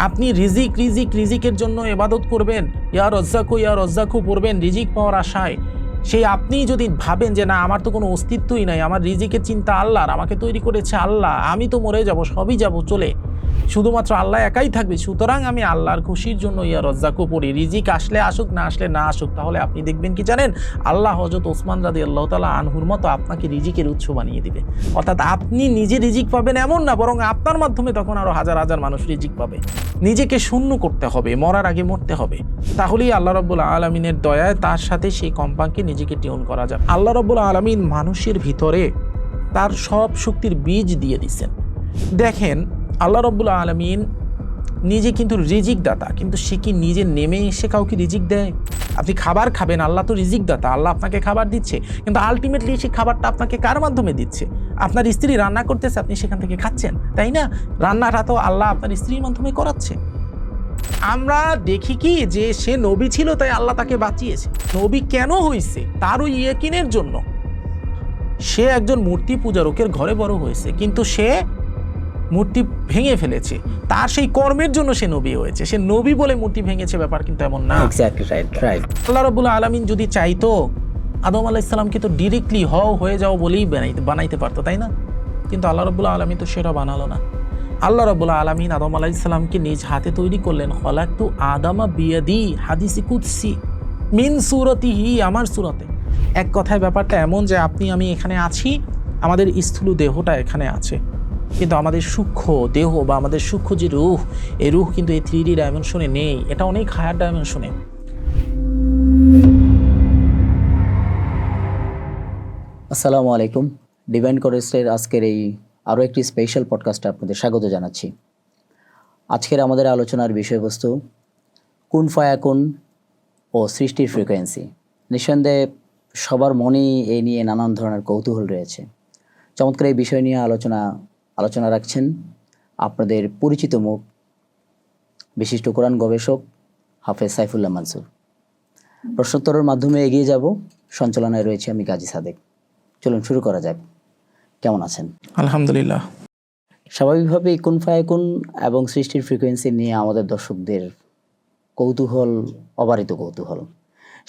আপনি রিজিকের জন্য ইবাদত করবেন, ইয়া রজ্জাকু পড়বেন রিজিক পাওয়ার আশায়, সেই আপনি যদি ভাবেন যে না আমার তো কোনো অস্তিত্বই নাই, আমার রিজিকের চিন্তা আল্লাহর, আমাকে তৈরি করেছে আল্লাহ, আমি তো মরে যাব, সবই যাব চলে, শুধুমাত্র আল্লাহ একাই থাকবে, সুতরাং আমি আল্লাহর খুশির জন্য ইয়া রজ্জাকু পড়ি, রিজিক আসলে আসুক, না আসলে না আসুক, তাহলে আপনি দেখবেন কি জানেন, আল্লাহ হযরত ওসমান রাদিয়াল্লাহু তাআলা আনহুর মতো আপনাকে রিজিকের উৎস বানিয়ে দিবে। অর্থাৎ আপনি নিজে রিজিক পাবেন এমন না, বরং আপনার মাধ্যমে তখন আরো হাজার হাজার মানুষ রিজিক পাবে। নিজেকে শূন্য করতে হবে, মরার আগে মরতে হবে, তাহলেই আল্লাহ রাব্বুল আলামিনের দয়ায় তার সাথে সেই কম্পাঙ্কে নিজেকে টিউন করা যাবে। আল্লাহ রাব্বুল আলামিন মানুষের ভিতরে তার সব শক্তির বীজ দিয়ে দিচ্ছেন। দেখেন আল্লাহ রাব্বুল আলামিন নিজে কিন্তু রিজিক দাতা, কিন্তু সে কি নিজে নেমে এসে কাউকে রিজিক দেয়? আপনি খাবার খাবেন, আল্লাহ তো রিজিক দাতা, আল্লাহ আপনাকে খাবার দিচ্ছে, কিন্তু আলটিমেটলি সেই খাবারটা আপনাকে কার মাধ্যমে দিচ্ছে? আপনার স্ত্রী রান্না করতেছে, আপনি সেখান থেকে খাচ্ছেন, তাই না? রান্নাটা তো আল্লাহ আপনার স্ত্রীর মাধ্যমে করাচ্ছে। আমরা দেখি কি যে সে নবী ছিল তাই আল্লাহ তাকে বাঁচিয়েছে। নবী কেন হয়েছে? তার ওই ইয়াকিনের জন্য। সে একজন মূর্তি পূজারকের ঘরে বড় হয়েছে, কিন্তু সে মূর্তি ভেঙে ফেলেছে, তার সেই কর্মের জন্য সে নবী হয়েছে। সে নবী বলে মূর্তি ভেঙেছে, ব্যাপার কিন্তু এমন না। আল্লাহ রাব্বুল আলামিন যদি চাইতো আদম আলাইহিস সালামকে তো ডিরেক্টলি হয়ে যাও বলেই বানাইতে পারতো, তাই না? কিন্তু আল্লাহ রাব্বুল আলামিন তো সেটা বানালো না। আল্লাহ রাব্বুল আলামিন আদম আলাইহিস সালামকে নিজ হাতে তৈরি করলেন। খলাকতু আদামা বিয়াদি, হাদিসে কুদসি, মিন সূরাতিহি, আমার সূরাতে। এক কথায় ব্যাপারটা এমন যে আপনি আমি এখানে আছি, আমাদের স্থূল দেহটা এখানে আছে, কিন্তু আমাদের সূক্ষ্ম দেহ বা আমাদের সূক্ষ্ম যে রূহ, এই রূহ কিন্তু এই 3D ডাইমেনশনে নেই, এটা অনেক হায়ার ডাইমেনশনে। আসসালামু আলাইকুম। ডিভাইন কোরেস্টের আজকের এই আরও একটি স্পেশাল পডকাস্টে আপনাদের স্বাগত জানাচ্ছি। আজকের আমাদের আলোচনার বিষয়বস্তু কুন ফায়াকুন ও সৃষ্টির ফ্রিকোয়েন্সি। নিঃসন্দেহে সবার মনেই এই নিয়ে নানান ধরনের কৌতূহল রয়েছে। চমৎকার এই বিষয় নিয়ে আলোচনা রাখছেন আপনাদের পরিচিত মুখ, বিশিষ্ট কোরআন গবেষক হাফেজ সাইফুল্লাহ মানসুর। প্রশ্নোত্তরের মাধ্যমে এগিয়ে যাব। সঞ্চালনায় রয়েছে আমি গাজী সাদেক। চলুন শুরু করা যাক। কেমন আছেন? আলহামদুলিল্লাহ। স্বাভাবিকভাবেই কুন ফায়াকুন এবং সৃষ্টির ফ্রিকোয়েন্সি নিয়ে আমাদের দর্শকদের কৌতূহল, অবারিত কৌতূহল।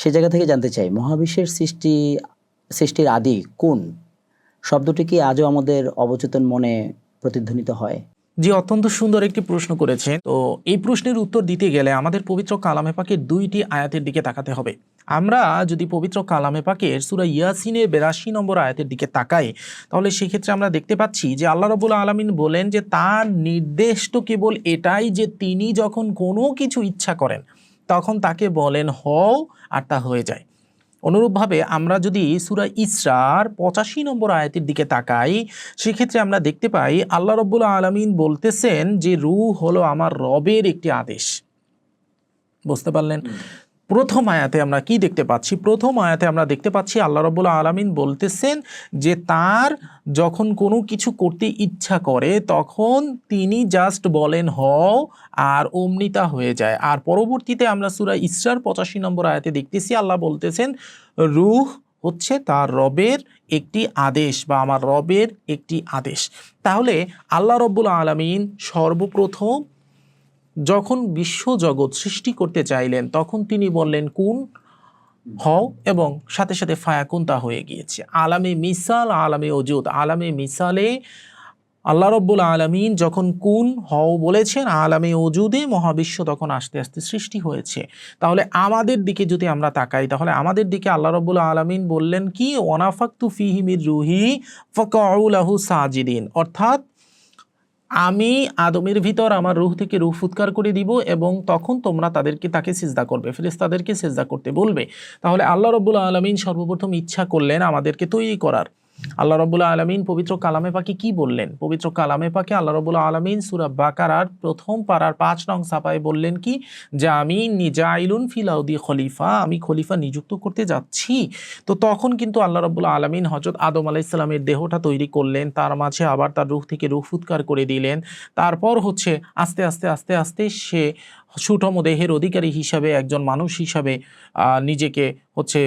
সে জায়গা থেকে জানতে চাই, মহাবিশ্বের সৃষ্টির আদি কোন শব্দটি কি আজও আমাদের অবচেতন মনে প্রতিধ্বনিত হয়? জি, অত্যন্ত সুন্দর একটি প্রশ্ন করেছেন। তো এই প্রশ্নের উত্তর দিতে গেলে আমাদের পবিত্র কালামে পাকের 2টি আয়াতের দিকে তাকাতে হবে। আমরা যদি পবিত্র কালামে পাকের সূরা ইয়াসিনের 82 নম্বর আয়াতের দিকে তাকাই, তাহলে সেক্ষেত্রে আমরা দেখতে পাচ্ছি যে আল্লাহ রাব্বুল আলামিন বলেন যে তার নির্দেশ তো কেবল এটাই যে তিনি যখন কোনো কিছু ইচ্ছা করেন তখন তাকে বলেন হও, আর তা হয়ে যায়। অনুরূপভাবে আমরা যদি সূরা ইসরার 85 নম্বর আয়াতের দিকে তাকাই, সেক্ষেত্রে আমরা দেখতে পাই আল্লাহ রাব্বুল আলামিন বলতেছেন যে রূহ হলো আমার রবের একটি আদেশ। বুঝতে পারলেন? প্রথম আয়াতে আমরা কি দেখতে পাচ্ছি? প্রথম আয়াতে আমরা দেখতে পাচ্ছি আল্লাহ রাব্বুল আলামিন বলতেছেন যে তার যখন কোনো কিছু করতে ইচ্ছা করে তখন তিনি জাস্ট বলেন হও, আর অমনি তা হয়ে যায়। আর পরবর্তীতে আমরা সূরা ইসরার 85 নম্বর আয়াতে দেখতেছি আল্লাহ বলতেছেন রূহ হচ্ছে তার রবের একটি আদেশ বা আমার রবের একটি আদেশ। তাহলে আল্লাহ রাব্বুল আলামিন সর্বপ্রথম যখন বিশ্বজগৎ সৃষ্টি করতে চাইলেন তখন তিনি বললেন কুন, হও, এবং সাথে সাথে ফায়াকুন, তা হয়ে গিয়েছে। আলামে মিসাল, আলামে ওজুদ, আলামে মিসালে আল্লাহ রাব্বুল আলামিন যখন কুন হও বলেছেন, আলামে ওজুদে মহাবিশ্ব তখন আস্তে আস্তে সৃষ্টি হয়েছে। তাহলে আমাদের দিকে যদি আমরা তাকাই, তাহলে আমাদের দিকে আল্লাহ রাব্বুল আলামিন বললেন কি, ওয়ানাফাকতু ফিহি মির রুহি ফাকাউ লাহু সাজিদিন, অর্থাৎ আমি আদমের ভিতর আমার রূহ থেকে রূহ ফুৎকার করে দিব এবং তখন তোমরা তাকে সিজদা করবে, ফেরেশতাদেরকে সিজদা করতে বলবে। তাহলে আল্লাহ রাব্বুল আলামিন সর্বপ্রথম ইচ্ছা করলেন আমাদেরকে তৈরি করার। আল্লাহ রাব্বুল আলামিন পবিত্র কালামে পাকে কি বললেন? পবিত্র কালামে পাকে আল্লাহ রাব্বুল আলামিন সূরা বাকারার প্রথম পারার 5 নং সাপায় বললেন কি, যে আমি নিজাইলুন ফিল আরদি খলিফা, আমি খলিফা নিযুক্ত করতে যাচ্ছি। তো তখন কিন্তু আল্লাহ রাব্বুল আলামিন হযরত আদম আলাইহিস সালামের দেহটা তৈরি করলেন, তার মাঝে আবার তার রূহ থেকে রূহ ফুৎকার করে দিলেন। তারপর হচ্ছে আস্তে আস্তে সে সুঠম দেহের অধিকারী হিসাবে একজন মানুষ হিসাবে নিজেকে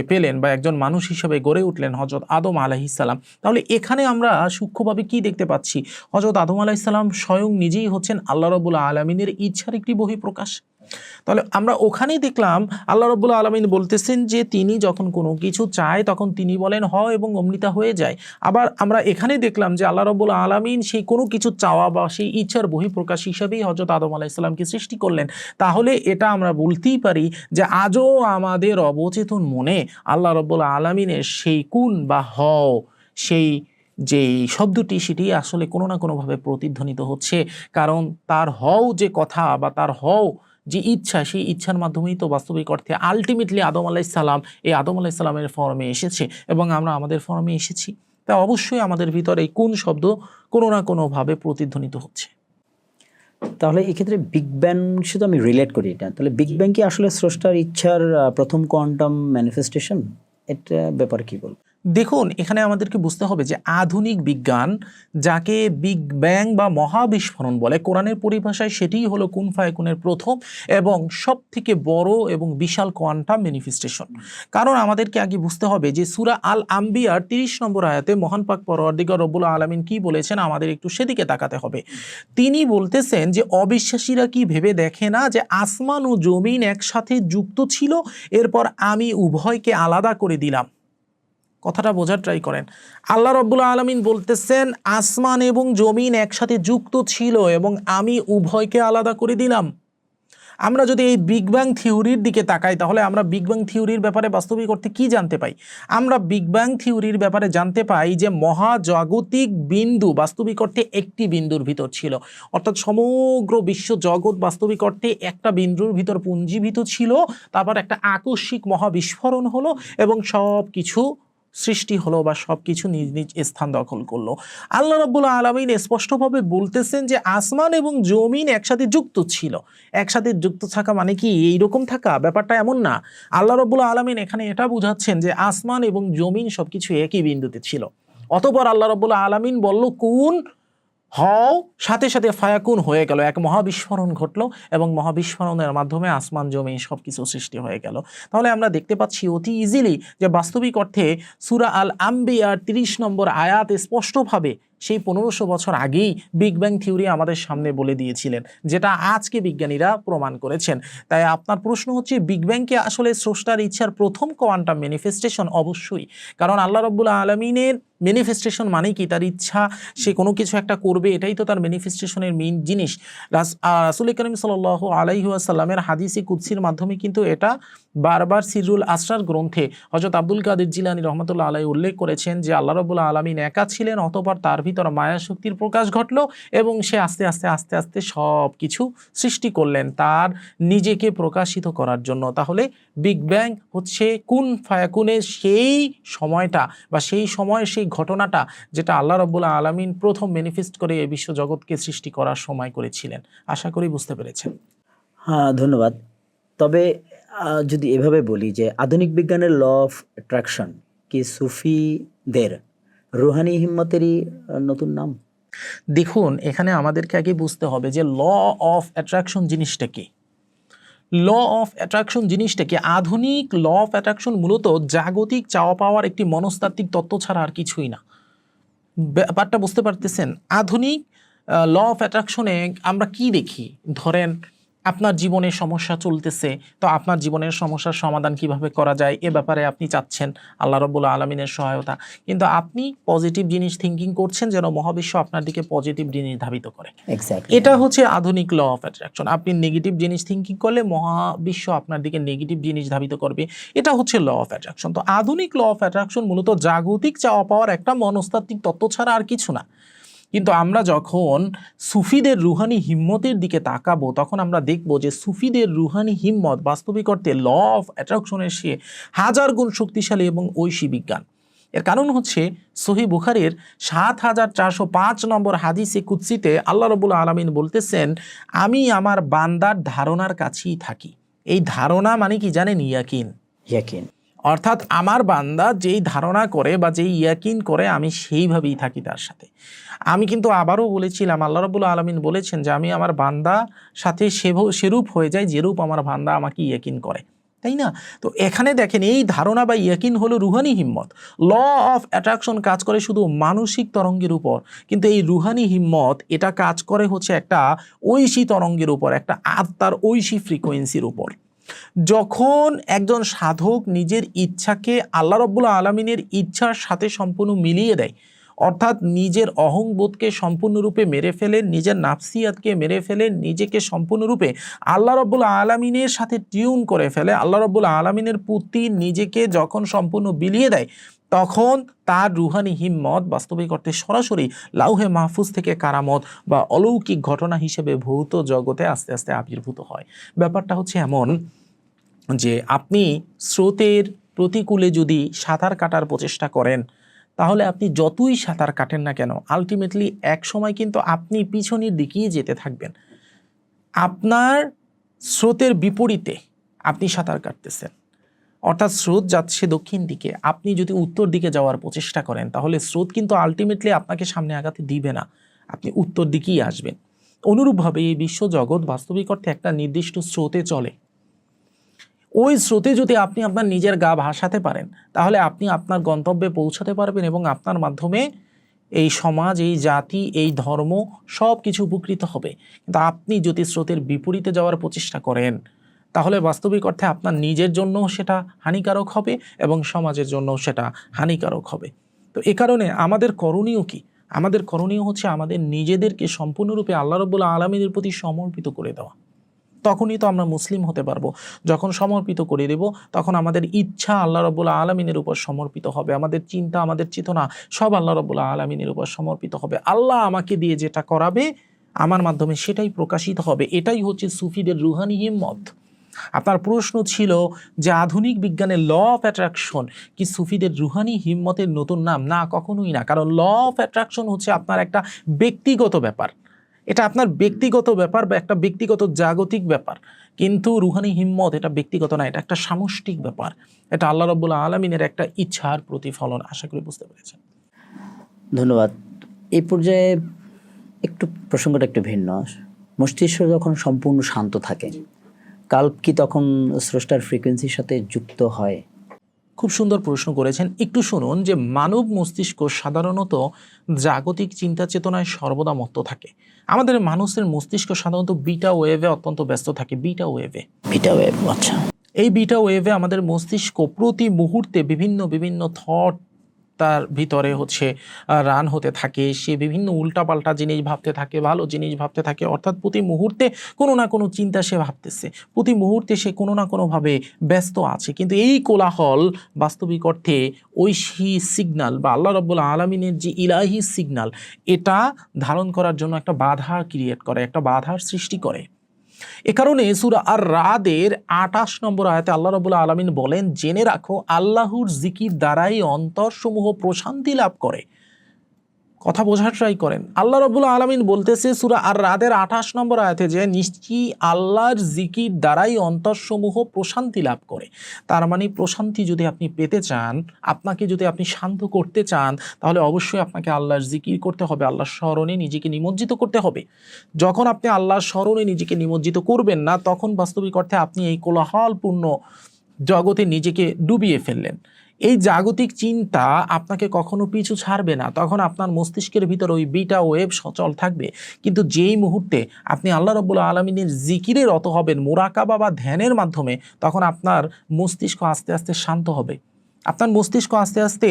পেলেন বা একজন মানুষ হিসাবে গড়ে উঠলেন হযরত আদম আলাইহিসসালাম, তাহলে এখানে আমরা সূক্ষ্মভাবে কি দেখতে পাচ্ছি? হযরত আদম আলাইহিসসালাম স্বয়ং নিজেই হচ্ছেন আল্লাহ রাব্বুল আলামিনের ইচ্ছার একটি বহিঃপ্রকাশ। তাহলে আমরা ওখানেই দেখলাম আল্লাহ রাব্বুল আলামিন বলতেছেন যে তিনি যখন কোনো কিছু চায় তখন তিনি বলেন হ এবং অমৃতা হয়ে যায়। আবার আমরা এখানে দেখলাম যে আল্লাহ রাব্বুল আলামিন সেই কোনো কিছু চাওয়া বা সেই ইচ্ছার বহিঃপ্রকাশ হিসাবেই হযরত আদম আলাইহিস সালামকে সৃষ্টি করলেন। তাহলে এটা আমরা বলতেই পারি যে আজও আমাদের অবচেতন মনে আল্লাহ রাব্বুল আলামিনের সেই কুন বা হও সেই যেই শব্দটি সেটি আসলে কোনো না কোনোভাবে প্রতিধ্বনিত হচ্ছে। কারণ তার হও যে কথা বা তার হও যে ইচ্ছা, সেই ইচ্ছার মাধ্যমেই তো বাস্তবিক অর্থে আলটিমেটলি আদম আলাইহিস সালাম এই আদম আলাইহিস সালামের ফর্মে এসেছে এবং আমরা আমাদের ফর্মে এসেছি। তা অবশ্যই আমাদের ভিতরে এই কোন শব্দ কোনো না কোনোভাবে প্রতিধ্বনিত হচ্ছে। তাহলে এক্ষেত্রে বিগ ব্যাং শুধু আমি রিলেট করি এটা, তাহলে বিগ ব্যাং কি আসলে স্রষ্টার ইচ্ছার প্রথম কোয়ান্টাম ম্যানিফেস্টেশন? এটা ব্যাপারে কি বল? দেখুন, এখানে আমাদেরকে বুঝতে হবে যে আধুনিক বিজ্ঞান যাকে বিগ ব্যাং বা মহাবিস্ফোরণ বলে, কোরআনের পরিভাষায় সেটিই হলো কুন ফায়াকুনের প্রথম এবং সব থেকে বড় এবং বিশাল কোয়ান্টাম ম্যানিফেস্টেশন। কারণ আমাদেরকে আগে বুঝতে হবে যে সূরা আল আম্বিয়ার 30 নম্বর আয়াতে মহান পাক পরওয়ারদিগার রব্বুল আলামিন কি বলেছেন আমাদের একটু সেদিকে তাকাতে হবে। তিনি বলতেছেন যে অবিশ্বাসীরা কি ভেবে দেখে না যে আসমান ও জমিন একসাথে যুক্ত ছিল, এরপর আমি উভয়কে আলাদা করে দিলাম। কথাটা বোঝার ট্রাই করেন। আল্লাহ রাব্বুল আলামিন বলতেছেন আসমান এবং জমিন একসাথে যুক্ত ছিল এবং আমি উভয়কে আলাদা করে দিলাম। আমরা যদি এই বিগ ব্যাং থিওরির দিকে তাকাই তাহলে আমরা বিগ ব্যাং থিওরির ব্যাপারে বাস্তবিক অর্থে কি জানতে পাই? আমরা বিগ ব্যাং থিওরির ব্যাপারে জানতে পাই যে মহাজাগতিক বিন্দু বাস্তবিক অর্থে একটি বিন্দুর ভিতর ছিল, অর্থাৎ সমগ্র বিশ্ব জগৎ বাস্তবিক অর্থে একটা বিন্দুর ভিতর পুঞ্জীভূত ছিল। তারপর একটা আকস্মিক মহাবিস্ফোরণ হলো এবং সব কিছু সৃষ্টি হলো বা সব কিছু নিজ নিজ স্থান দখল করলো। আল্লাহ রাব্বুল আলামিন স্পষ্টভাবে বলতেছেন যে আসমান এবং জমিন একসাথে যুক্ত ছিল। একসাথে যুক্ত থাকা মানে কি এইরকম থাকা? ব্যাপারটা এমন না। আল্লাহ রাব্বুল আলামিন এখানে এটা বোঝাচ্ছেন যে আসমান এবং জমিন সবকিছু একই বিন্দুতে ছিল। অতঃপর আল্লাহ রাব্বুল আলামিন বলল কুন হও, সাথে সাথে ফায়াকুন হয়ে গেল, এক মহাবিস্ফোরণ ঘটলো এবং মহাবিস্ফোরণের মাধ্যমে আসমান জমি সবকিছু সৃষ্টি হয়ে গেল। তাহলে আমরা দেখতে পাচ্ছি অতি ইজিলি যে বাস্তবিক অর্থে সূরা আল আম্বিয়ার 30 নম্বর আয়াত স্পষ্টভাবে সেই 1500 বছর আগেই বিগ ব্যাং থিওরি আমাদের সামনে বলে দিয়েছিলেন, যেটা আজকে বিজ্ঞানীরা প্রমাণ করেছেন। তাই আপনার প্রশ্ন হচ্ছে বিগ ব্যাংকে আসলে স্রষ্টার ইচ্ছার প্রথম কোয়ান্টাম ম্যানিফেস্টেশন? অবশ্যই, কারণ আল্লাহ রাব্বুল আলামিনের ম্যানিফেস্টেশন মানে কি তার ইচ্ছা, সে কোনো কিছু একটা করবে, এটাই তো তার ম্যানিফেস্টেশনের মেইন জিনিস। রাসূল করিম সাল্লাল্লাহু আলাইহি ওয়াসাল্লামের হাদিসে কুদসির মাধ্যমে কিন্তু এটা বারবার সিররুল আসরার গ্রন্থে হযরত আব্দুল কাদের জিলানী রহমাতুল্লাহ আলাইহি উল্লেখ করেছেন যে আল্লাহ রাব্বুল আলামিন একা ছিলেন, অতঃপর তার ভিতর মায়া শক্তির প্রকাশ ঘটলো এবং সে আস্তে আস্তে আস্তে আস্তে সব কিছু সৃষ্টি করলেন তার নিজেকে প্রকাশিত করার জন্য। তাহলে বিগ ব্যাং হচ্ছে কুন ফায়াকুনের সেই সময়টা বা সেই সময়ের সেই ঘটনাটা যেটা আল্লাহ রাব্বুল আলামিন প্রথম ম্যানিফেস্ট করে এই বিশ্ব জগৎকে সৃষ্টি করার সময় করেছিলেন। আশা করি বুঝতে পেরেছেন। হ্যাঁ, ধন্যবাদ। তবে যদি এভাবে বলি যে আধুনিক বিজ্ঞানের ল অফ অ্যাট্রাকশন কি সুফিদের রুহানি হিম্মতেরই নতুন নাম? দেখুন, এখানে আমাদেরকে আগে বুঝতে হবে যে ল অফ অ্যাট্রাকশন জিনিসটা কি। ল অফ অ্যাট্রাকশন জিনিসটা কি? আধুনিক ল অফ অ্যাট্রাকশন মূলত জাগতিক চাওয়া পাওয়ার একটি মনস্তাত্ত্বিক তত্ত্ব ছাড়া আর কিছুই না। ব্যাপারটা বুঝতে পারতেছেন? আধুনিক ল অফ অ্যাট্রাকশনে আমরা কি দেখি? ধরেন আপনার জীবনে সমস্যা চলতেছে, তো আপনার জীবনের সমস্যার সমাধান কিভাবে করা যায় এ ব্যাপারে আপনি চাচ্ছেন আল্লাহ রাব্বুল আলামিনের সহায়তা, কিন্তু আপনি পজিটিভ জিনিস থিঙ্কিং করছেন যেন মহাবিশ্ব আপনার দিকে পজিটিভ জিনিস ধাবিত করে। এক্স্যাক্টলি, এটা হচ্ছে আধুনিক ল অফ অ্যাট্রাকশন। আপনি নেগেটিভ জিনিস থিঙ্কিং করলে মহাবিশ্ব আপনার দিকে নেগেটিভ জিনিস ধাবিত করবে। এটা হচ্ছে ল অফ অ্যাট্রাকশন। তো আধুনিক ল অফ অ্যাট্রাকশন মূলত জাগতিক চাওয়া পাওয়ার একটা মনস্তাত্ত্বিক তত্ত্ব ছাড়া আর কিছু না। কিন্তু আমরা যখন সুফিদের রুহানি হিম্মতের দিকে তাকাবো তখন আমরা দেখব যে সুফিদের রুহানি হিম্মত বাস্তবিক অর্থে ল অফ অ্যাট্রাকশনের সে হাজার গুণ শক্তিশালী এবং ঐশী বিজ্ঞান। এর কারণ হচ্ছে সহিহ বুখারীর ৭,৪০৫ নম্বর হাদিসে কুদসিতে আল্লাহ রাব্বুল আলামিন বলতেছেন, আমি আমার বান্দার ধারণার কাছেই থাকি। এই ধারণা মানে কি জানেন? ইয়াকিন। ইয়াকিন। অর্থাৎ আমার বান্দা যেই ধারণা করে বা যেই ইয়াকিন করে আমি সেইভাবেই থাকি তার সাথে। আমি কিন্তু আবারও বলেছিলাম, আল্লাহ রাব্বুল আলামিন বলেছেন যে আমি আমার বান্দা সাথে সেরূপ হয়ে যাই যেরূপ আমার বান্দা আমাকে ইয়াকিন করে, তাই না? তো এখানে দেখেন এই ধারণা বা ইয়াকিন হলো রুহানি হিম্মত। ল অফ অ্যাট্রাকশন কাজ করে শুধু মানসিক তরঙ্গের উপর, কিন্তু এই রুহানি হিম্মত এটা কাজ করে হচ্ছে একটা ঐশী তরঙ্গের উপর, একটা আত্মার ঐশী ফ্রিকোয়েন্সির উপর। যখন একজন সাধক নিজের ইচ্ছাকে আল্লাহ রাব্বুল আলামিনের ইচ্ছার সাথে সম্পূর্ণ মিলিয়ে দেয়, অর্থাৎ নিজের অহংবোধকে সম্পূর্ণরূপে মেরে ফেলেন, নিজের নাফসিয়াতকে মেরে ফেলেন, নিজেকে সম্পূর্ণরূপে আল্লাহ রাব্বুল আলামিনের সাথে টিউন করে ফেলে, আল্লাহ রাব্বুল আলামিনের প্রতি নিজেকে যখন সম্পূর্ণ বিলিয়ে দেয়, তখন তার রুহানি হিম্মত বাস্তবিক অর্থে সরাসরি লাউহে মাহফুজ থেকে কারামত বা অলৌকিক ঘটনা হিসেবে ভৌত জগতে আস্তে আস্তে আবির্ভূত হয়। ব্যাপারটা হচ্ছে এমন যে আপনি স্রোতের প্রতিকূলে যদি সাঁতার কাটার প্রচেষ্টা করেন, তাহলে আপনি যতই সাঁতার কাটেন না কেন আলটিমেটলি এক সময় কিন্তু আপনি পিছনের দিকেই যেতে থাকবেন। আপনার স্রোতের বিপরীতে আপনি সাঁতার কাটতেছেন, অর্থাৎ স্রোত যাচ্ছে দক্ষিণ দিকে, আপনি যদি উত্তর দিকে যাওয়ার প্রচেষ্টা করেন তাহলে স্রোত কিন্তু আলটিমেটলি আপনাকে সামনে আগাতে দিবে না, আপনি উত্তর দিকেই আসবেন। অনুরূপভাবে এই বিশ্বজগৎ বাস্তবিক অর্থে একটা নির্দিষ্ট স্রোতে চলে। ওই স্রোতে যদি আপনি আপনার নিজের গা ভাসাতে পারেন, তাহলে আপনি আপনার গন্তব্যে পৌঁছাতে পারবেন এবং আপনার মাধ্যমে এই সমাজ, এই জাতি, এই ধর্ম সব কিছু উপকৃত হবে। কিন্তু আপনি যদি স্রোতের বিপরীতে যাওয়ার প্রচেষ্টা করেন, তাহলে বাস্তবিক অর্থে আপনার নিজের জন্য সেটা হানিকারক হবে এবং সমাজের জন্য সেটা হানিকারক হবে। তো এ কারণে আমাদের করণীয় কি? আমাদের করণীয় হচ্ছে আমাদের নিজেদেরকে সম্পূর্ণরূপে আল্লাহ রাব্বুল আলামিনের প্রতি সমর্পিত করে দেওয়া। তখনই তো আমরা মুসলিম হতে পারবো। যখন সমর্পিত করে দেব, তখন আমাদের ইচ্ছা আল্লাহ রাব্বুল আলামিনের উপর সমর্পিত হবে, আমাদের চিন্তা, আমাদের চেতনা সব আল্লাহ রাব্বুল আলামিনের উপর সমর্পিত হবে। আল্লাহ আমাকে দিয়ে যেটা করাবে, আমার মাধ্যমে সেটাই প্রকাশিত হবে। এটাই হচ্ছে সুফিদের রুহানি হিম্মত। আপনার প্রশ্ন ছিল যে আধুনিক বিজ্ঞানের ল অফ অ্যাট্রাকশন কি সুফিদের রুহানি হিম্মতের নতুন নাম? না, কখনোই না। কারণ ল অফ অ্যাট্রাকশন হচ্ছে আপনার একটা ব্যক্তিগত ব্যাপার, এটা আপনার ব্যক্তিগত ব্যাপার বা একটা ব্যক্তিগত জাগতিক ব্যাপার। কিন্তু রুহানি হিম্মত এটা ব্যক্তিগত না, এটা একটা সামষ্টিক ব্যাপার। এটা আল্লাহ রাব্বুল আলামিনের একটা ইচ্ছার প্রতিফলন। আশা করি বুঝতে পেরেছেন। ধন্যবাদ। এই পর্যায়ে একটু প্রসঙ্গটা একটু ভিন্ন। মস্তিষ্ক যখন সম্পূর্ণ শান্ত থাকে, কাল্প কি তখন স্রষ্টার ফ্রিকোয়েন্সির সাথে যুক্ত হয়? খুব সুন্দর প্রশ্ন করেছেন। একটু শুনুন যে মানব মস্তিষ্ক সাধারণত জাগতিক চিন্তা চেতনায় সর্বদা মত্ত থাকে। আমাদের মানুষের মস্তিষ্ক সাধারণত বিটা ওয়েভে অত্যন্ত ব্যস্ত থাকে। বিটা ওয়েভে, বিটা ওয়েভ, আচ্ছা। এই বিটা ওয়েভে আমাদের মস্তিষ্ক প্রতি মুহূর্তে বিভিন্ন বিভিন্ন থট তার ভিতরে হচ্ছে রান হতে থাকে। সে বিভিন্ন উল্টাপাল্টা জিনিস ভাবতে থাকে, ভালো জিনিস ভাবতে থাকে। অর্থাৎ প্রতি মুহূর্তে কোনো না কোনো চিন্তা সে ভাবতেছে, প্রতি মুহূর্তে সে কোনো না কোনোভাবে ব্যস্ত আছে। কিন্তু এই কোলাহল বাস্তবিক অর্থে ঐশী সিগন্যাল বা আল্লাহ রাব্বুল আলামিনের যে ইলাহি সিগন্যাল, এটা ধারণ করার জন্য একটা বাধা ক্রিয়েট করে, একটা বাধার সৃষ্টি করে। এ কারণে সূরা আর রাদের ২৮ নম্বর আয়াতে আল্লাহ রাব্বুল আলামিন বলেন, জেনে রাখো আল্লাহর জিকির দ্বারাই অন্তরসমূহ প্রশান্তি লাভ করে। কথা বোঝার ট্রাই করেন। আল্লাহ রাব্বুল আলামিন বলতেছে সূরা আর রাদের ২৮ নম্বর আয়াতে যে নিশ্চয়ই আল্লাহর জিকির দ্বারাই অন্তরসমূহ প্রশান্তি লাভ করে। তার মানে প্রশান্তি যদি আপনি পেতে চান, আপনাকে যদি আপনি শান্ত করতে চান, তাহলে অবশ্যই আপনাকে আল্লাহর জিকির করতে হবে, আল্লাহর স্মরণে নিজেকে নিমজ্জিত করতে হবে। যখন আপনি আল্লাহর স্মরণে নিজেকে নিমজ্জিত করবেন না, তখন বাস্তবিক অর্থে আপনি এই কোলাহলপূর্ণ জগতে নিজেকে ডুবিয়ে ফেললেন। এই জাগতিক চিন্তা আপনাকে কখনো পিছু ছাড়বে না। তখন আপনার মস্তিষ্কের ভিতর ওই বিটা ওয়েভ সচল থাকবে। কিন্তু যেই মুহূর্তে আপনি আল্লাহ রাব্বুল আলামিনের জিকিরে রত হবেন, মুরাকাবা বা ধ্যানের মাধ্যমে, তখন আপনার মস্তিষ্ক আস্তে আস্তে শান্ত হবে। আপনার মস্তিষ্ক আস্তে আস্তে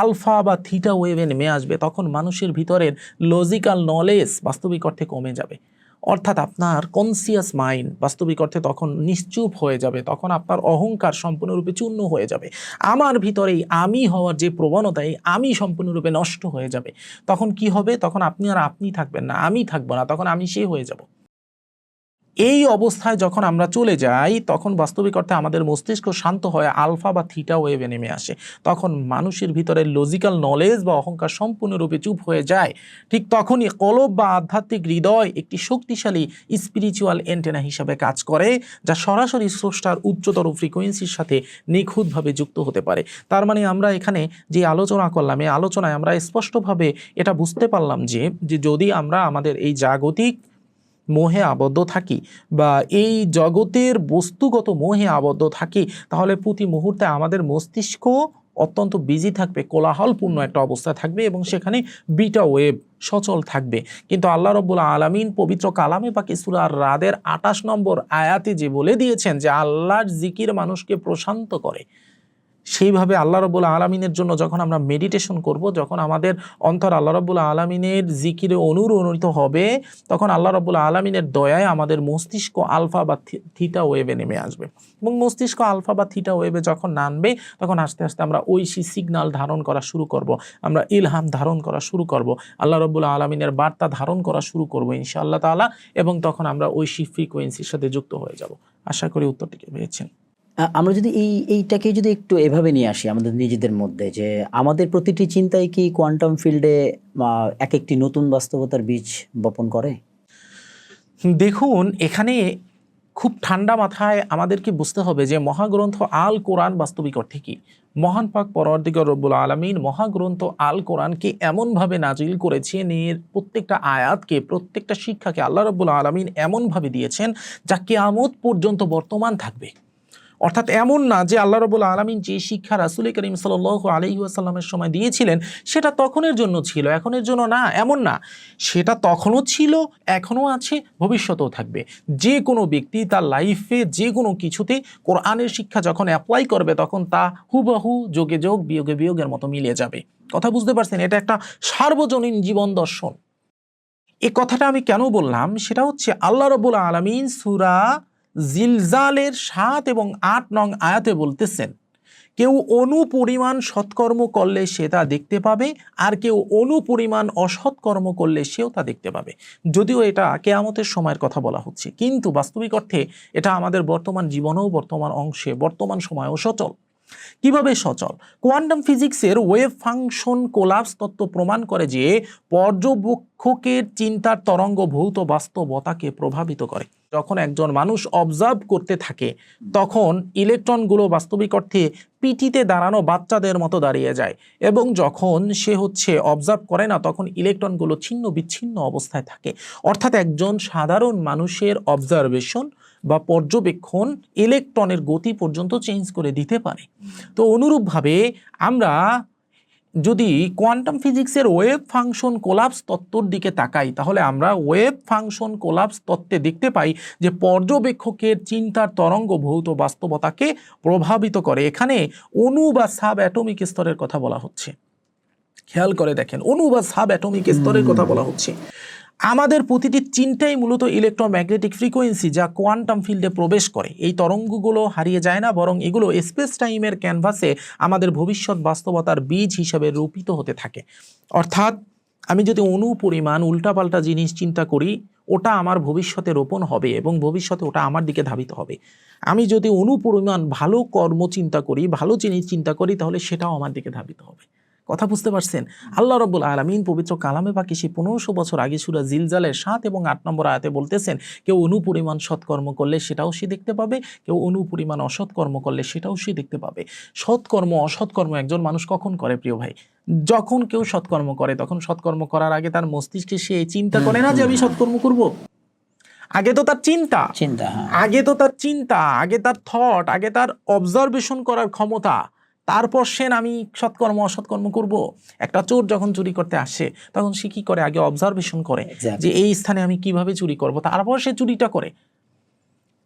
আলফা বা থিটা ওয়েভে নেমে আসবে। তখন মানুষের ভিতরের লজিক্যাল নলেজ বাস্তবিক অর্থে কমে যাবে। অর্থাৎ আপনার কনসিয়াস মাইন্ড বাস্তবিক অর্থে তখন নিশ্চুপ হয়ে যাবে। তখন আপনার অহংকার সম্পূর্ণরূপে চূর্ণ হয়ে যাবে। আমার ভিতরেই আমি হওয়ার যে প্রবণতা, এই আমি সম্পূর্ণরূপে নষ্ট হয়ে যাবে। তখন কি হবে? তখন আপনি আর আপনি থাকবেন না, আমি থাকবো না, তখন আমি সে হয়ে যাব। এই অবস্থায় যখন আমরা চলে যাই তখন বাস্তবিক অর্থে আমাদের মস্তিষ্ক শান্ত হয়ে আলফা বা থিটা ওয়েভে নেমে আসে। তখন মানুষের ভিতরে লজিক্যাল নলেজ বা অহংকার সম্পূর্ণরূপে চুপ হয়ে যায়। ঠিক তখনই কলব বা আধ্যাত্মিক হৃদয় একটি শক্তিশালী স্পিরিচুয়াল এন্টেনা হিসাবে কাজ করে, যা সরাসরি স্রষ্টার উচ্চতর ফ্রিকোয়েন্সির সাথে নিখুঁতভাবে যুক্ত হতে পারে। তার মানে আমরা এখানে যে আলোচনা করলাম, এই আলোচনায় আমরা স্পষ্টভাবে এটা বুঝতে পারলাম যে যদি আমরা আমাদের এই জাগতিক মোহে আবদ্ধ থাকি বা এই জগতের বস্তুগত মোহে আবদ্ধ থাকি, তাহলে প্রতি মুহূর্তে আমাদের মস্তিষ্ক অত্যন্ত বিজি থাকবে, কোলাহলপূর্ণ একটা অবস্থা থাকবে এবং সেখানে বিটা ওয়েভ সচল থাকবে। কিন্তু আল্লাহ রাব্বুল আলামিন পবিত্র কালামে পাকে সূরা আর-রাদের 28 নম্বর আয়াতে যে বলে দিয়েছেন যে আল্লাহর জিকির মানুষকে প্রশান্ত করে, সেইভাবে আল্লাহ রাব্বুল আলামিনের জন্য যখন আমরা মেডিটেশন করব, যখন আমাদের অন্তর আল্লাহ রাব্বুল আলামিনের জিকিরে অনুরণিত হবে, তখন আল্লাহ রাব্বুল আলামিনের দয়ায় আমাদের মস্তিষ্ক আলফা বা থিটা ওয়েভে নেমে আসবে এবং মস্তিষ্ক আলফা বা থিটা ওয়েভে যখন নামবে তখন আস্তে আস্তে আমরা ঐশী সিগন্যাল ধারণ করা শুরু করব, আমরা ইলহাম ধারণ করা শুরু করব, আল্লাহ রাব্বুল আলামিনের বার্তা ধারণ করা শুরু করব ইনশাআল্লাহ তাআলা, এবং তখন আমরা ঐশী ফ্রিকোয়েন্সির সাথে যুক্ত হয়ে যাব। আশা করি উত্তরটিকে পেয়েছেন। আমরা যদি এইটাকে যদি একটু এভাবে নিয়ে আসি আমাদের নিজেদের মধ্যে, যে আমাদের প্রতিটি চিন্তাই কি কোয়ান্টাম ফিল্ডে এক একটি নতুন বাস্তবতার বীজ বপন করে? দেখুন, এখানে খুব ঠান্ডা মাথায় আমাদেরকে বুঝতে হবে যে মহাগ্রন্থ আল কোরআন বাস্তবিক অর্থে কি। মহান পাক পরওয়ারদিগার রব্বুল আলামিন মহাগ্রন্থ আল কোরআনকে এমনভাবে নাজিল করেছেন, এর প্রত্যেকটা আয়াতকে, প্রত্যেকটা শিক্ষাকে আল্লাহ রব্বুল আলামিন এমনভাবে দিয়েছেন যা কিয়ামত পর্যন্ত বর্তমান থাকবে। অর্থাৎ এমন না যে আল্লাহ রাব্বুল আলামিন যে শিক্ষা রাসূল করিম সাল্লাল্লাহু আলাইহি ওয়াসাল্লামের সময় দিয়েছিলেন সেটা তখনের জন্য ছিল, এখনের জন্য না, এমন না। সেটা তখনও ছিল, এখনও আছে, ভবিষ্যতেও থাকবে। যে কোনো ব্যক্তি তার লাইফে যে কোনো কিছুতে কোরআনের শিক্ষা যখন অ্যাপ্লাই করবে তখন তা হুবহু যোগে যোগ বিয়োগে বিয়োগের মতো মিলে যাবে। কথা বুঝতে পারছেন? এটা একটা সার্বজনীন জীবন দর্শন। এই কথাটা আমি কেন বললাম সেটা হচ্ছে আল্লাহ রাব্বুল আলামিন সূরা জিলজালের 7 এবং 8 নং আয়াতে বলতেছেন, কেউ অনুপরিমাণ সৎকর্ম করলে সে তা দেখতে পাবে, আর কেউ অনুপরিমাণ অসৎকর্ম করলে সেও তা দেখতে পাবে। যদিও এটা কিয়ামতের সময়ের কথা বলা হচ্ছে, কিন্তু বাস্তবিক অর্থে এটা আমাদের বর্তমান জীবনেও, বর্তমান অংশে, বর্তমান সময়েও সচল। কিভাবে সচল? কোয়ান্টাম ফিজিক্সের ওয়েভ ফাংশন কোলাপস তত্ত্ব প্রমাণ করে যে পর্যবেক্ষকের চিন্তার তরঙ্গ ভৌত বাস্তবতাকে প্রভাবিত করে। যখন একজন মানুষ অবজার্ভ করতে থাকে তখন ইলেকট্রনগুলো বাস্তবিক অর্থে পিটিতে দাঁড়ানো বাচ্চাদের মতো দাঁড়িয়ে যায়, এবং যখন সে অবজার্ভ করে না তখন ইলেকট্রনগুলো ছিন্ন বিচ্ছিন্ন অবস্থায় থাকে। অর্থাৎ একজন সাধারণ মানুষের অবজারভেশন বা পর্যবেক্ষণ ইলেকট্রনের গতি পর্যন্ত চেঞ্জ করে দিতে পারে। তো অনুরূপভাবে আমরা যদি কোয়ান্টাম ফিজিক্সের ওয়েভ ফাংশন কোলাপস তত্ত্বর দিকে তাকাই, তাহলে আমরা ওয়েভ ফাংশন কোলাপস তত্ত্বে দেখতে পাই যে পর্যবেক্ষকের চিন্তার তরঙ্গ ভৌত বাস্তবতাকে প্রভাবিত করে। এখানে অণু বা সাব অ্যাটমিক স্তরের কথা বলা হচ্ছে। খেয়াল করে দেখেন, অণু বা সাব অ্যাটমিক স্তরের কথা বলা হচ্ছে। আমাদের প্রতিটি চিন্তাই মূলত ইলেকট্রোম্যাগনেটিক ফ্রিকোয়েন্সি, যা কোয়ান্টাম ফিল্ডে প্রবেশ করে। এই তরঙ্গগুলো হারিয়ে যায় না, বরং এগুলো স্পেস টাইমের ক্যানভাসে আমাদের ভবিষ্যৎ বাস্তবতার বীজ হিসেবে রূপিত হতে থাকে। অর্থাৎ আমি যদি অনুপরিমাণ উল্টাপাল্টা জিনিস চিন্তা করি, ওটা আমার ভবিষ্যতে রোপণ হবে এবং ভবিষ্যতে ওটা আমার দিকে ধাবিত হবে। আমি যদি অনুপরিমাণ ভালো কর্ম চিন্তা করি, ভালো জিনিস চিন্তা করি, তাহলে সেটাও আমার দিকে ধাবিত হবে। কথা বুঝতে পারছেন? আল্লাহ রাব্বুল আলামিন পবিত্র কালামে পাকে সে 1500 বছর আগে সূরা জিলজালের 7 এবং 8 নম্বর আয়াতে বলতেছেন, কেউ অনুপরিমাণ সৎকর্ম করলে সেটাও সে দেখতে পাবে, কেউ অনুপরিমাণ অসৎকর্ম করলে সেটাও সে দেখতে পাবে। সৎকর্ম অসৎকর্ম একজন মানুষ কখন করে প্রিয় ভাই? যখন কেউ সৎকর্ম করে তখন সৎকর্ম করার আগে তার মস্তিষ্কে সে চিন্তা করে না যে আমি সৎকর্ম করব। আগে তো তার চিন্তা, আগে তো তার চিন্তা, আগে তার থট, আগে তার অবজারভেশন করার ক্ষমতা, তারপর সে আমি সৎকর্ম অসৎকর্ম করব। একটা চোর যখন চুরি করতে আসে তখন সে কি করে? আগে অবজারভেশন করে যে এই স্থানে আমি কিভাবে চুরি করব, তারপর সে চুরিটা করে।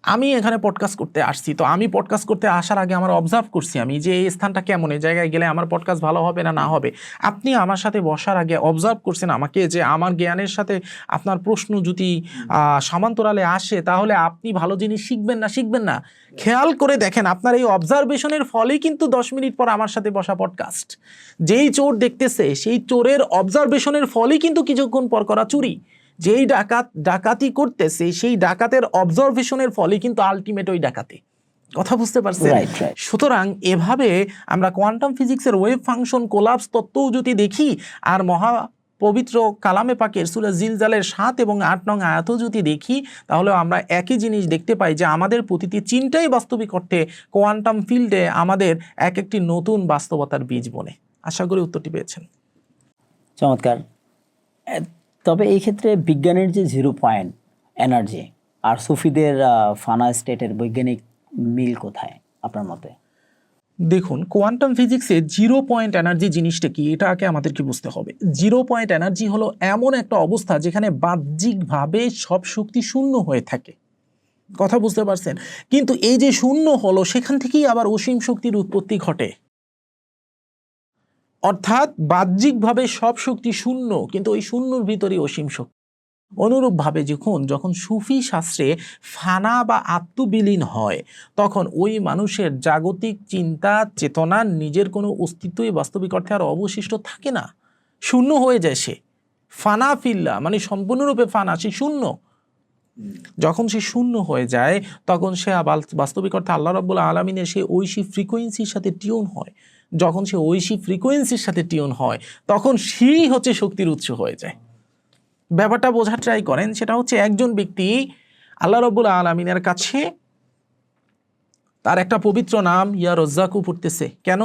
আমি এখানে পডকাস্ট করতে আসছি, তো আমি পডকাস্ট করতে আসার আগে আমার অবজার্ভ করছি আমি যে এই স্থানটা কেমন, এই জায়গায় গেলে আমার পডকাস্ট ভালো হবে না না হবে। আপনি আমার সাথে বসার আগে অবজার্ভ করছেন আমাকে যে আমার জ্ঞানের সাথে আপনার প্রশ্ন যদি সমান্তরালে আসে তাহলে আপনি ভালো জিনিস শিখবেন না। খেয়াল করে দেখেন, আপনার এই অবজারভেশনের ফলেই কিন্তু 10 মিনিট পর আমার সাথে বসা পডকাস্ট। যেই চোর দেখতেছে সেই চোরের অবজারভেশনের ফলেই কিন্তু কিছুক্ষণ পর করা চুরি। যেই ডাকাতি করতেছে সেই ডাকাতের অবজারভেশনের ফলে কিন্তু আলটিমেট ওই ডাকাতি। কথা বুঝতে পারছেন? Right right. সুতরাং এভাবে আমরা কোয়ান্টাম ফিজিক্সের ওয়েভ ফাংশন কোলাপস তত্ত্বও যদি দেখি আর পবিত্র কালামে পাকের সূরা জিলজালের 7 এবং 8 নং আয়াতও যদি দেখি, তাহলে আমরা একই জিনিস দেখতে পাই যে আমাদের প্রতিটি চিন্তাই বাস্তবিক অর্থে কোয়ান্টাম ফিল্ডে আমাদের এক একটি নতুন বাস্তবতার বীজ বনে। আশা করি উত্তরটি পেয়েছেন। চমৎকার। তবে এই ক্ষেত্রে বিজ্ঞানের যে 0 পয়েন্ট এনার্জি আর সুফিদের ফানা স্টেটের বৈজ্ঞানিক মিল কোথায় আপনার মতে? দেখুন, কোয়ান্টাম ফিজিক্সে 0 পয়েন্ট এনার্জি জিনিসটা কি এটা আগে আমাদেরকে বুঝতে হবে। 0 পয়েন্ট এনার্জি হলো এমন একটা অবস্থা যেখানে বাহ্যিকভাবে সব শক্তি শূন্য হয়ে থাকে। কথা বুঝতে পারছেন? কিন্তু এই যে শূন্য হলো, সেখান থেকেই আবার অসীম শক্তির উৎপত্তি ঘটে। অর্থাৎ বাহ্যিকভাবে সব শক্তি শূন্য, কিন্তু ওই শূন্যর ভিতরেই অসীম শক্তি। অনুরূপভাবে যখন সুফি শাস্ত্রে ফানা বা আত্মবিলীন হয়, তখন ওই মানুষের জাগতিক চিন্তা চেতনার নিজের কোনো অস্তিত্বই বাস্তবিক অর্থে আর অবশিষ্ট থাকে না, শূন্য হয়ে যায় সে। ফানা ফিল্লা মানে সম্পূর্ণরূপে ফানা, সে শূন্য। যখন সে শূন্য হয়ে যায় তখন সে আবার বাস্তবিক অর্থে আল্লাহ রাব্বুল আলামিনের সেই ঐশী ফ্রিকোয়েন্সির সাথে টিউন হয়। যখন সে ঐশী ফ্রিকোয়েন্সির সাথে টিউন হয় তখন সেই হচ্ছে শক্তির উৎস হয়ে যায়। ব্যাপারটা বোঝার ট্রাই করেন। সেটা হচ্ছে একজন ব্যক্তি আল্লাহ রাব্বুল আলামিনের কাছে তার একটা পবিত্র নাম ইয়া রজ্জাকু পড়তেছে। কেন?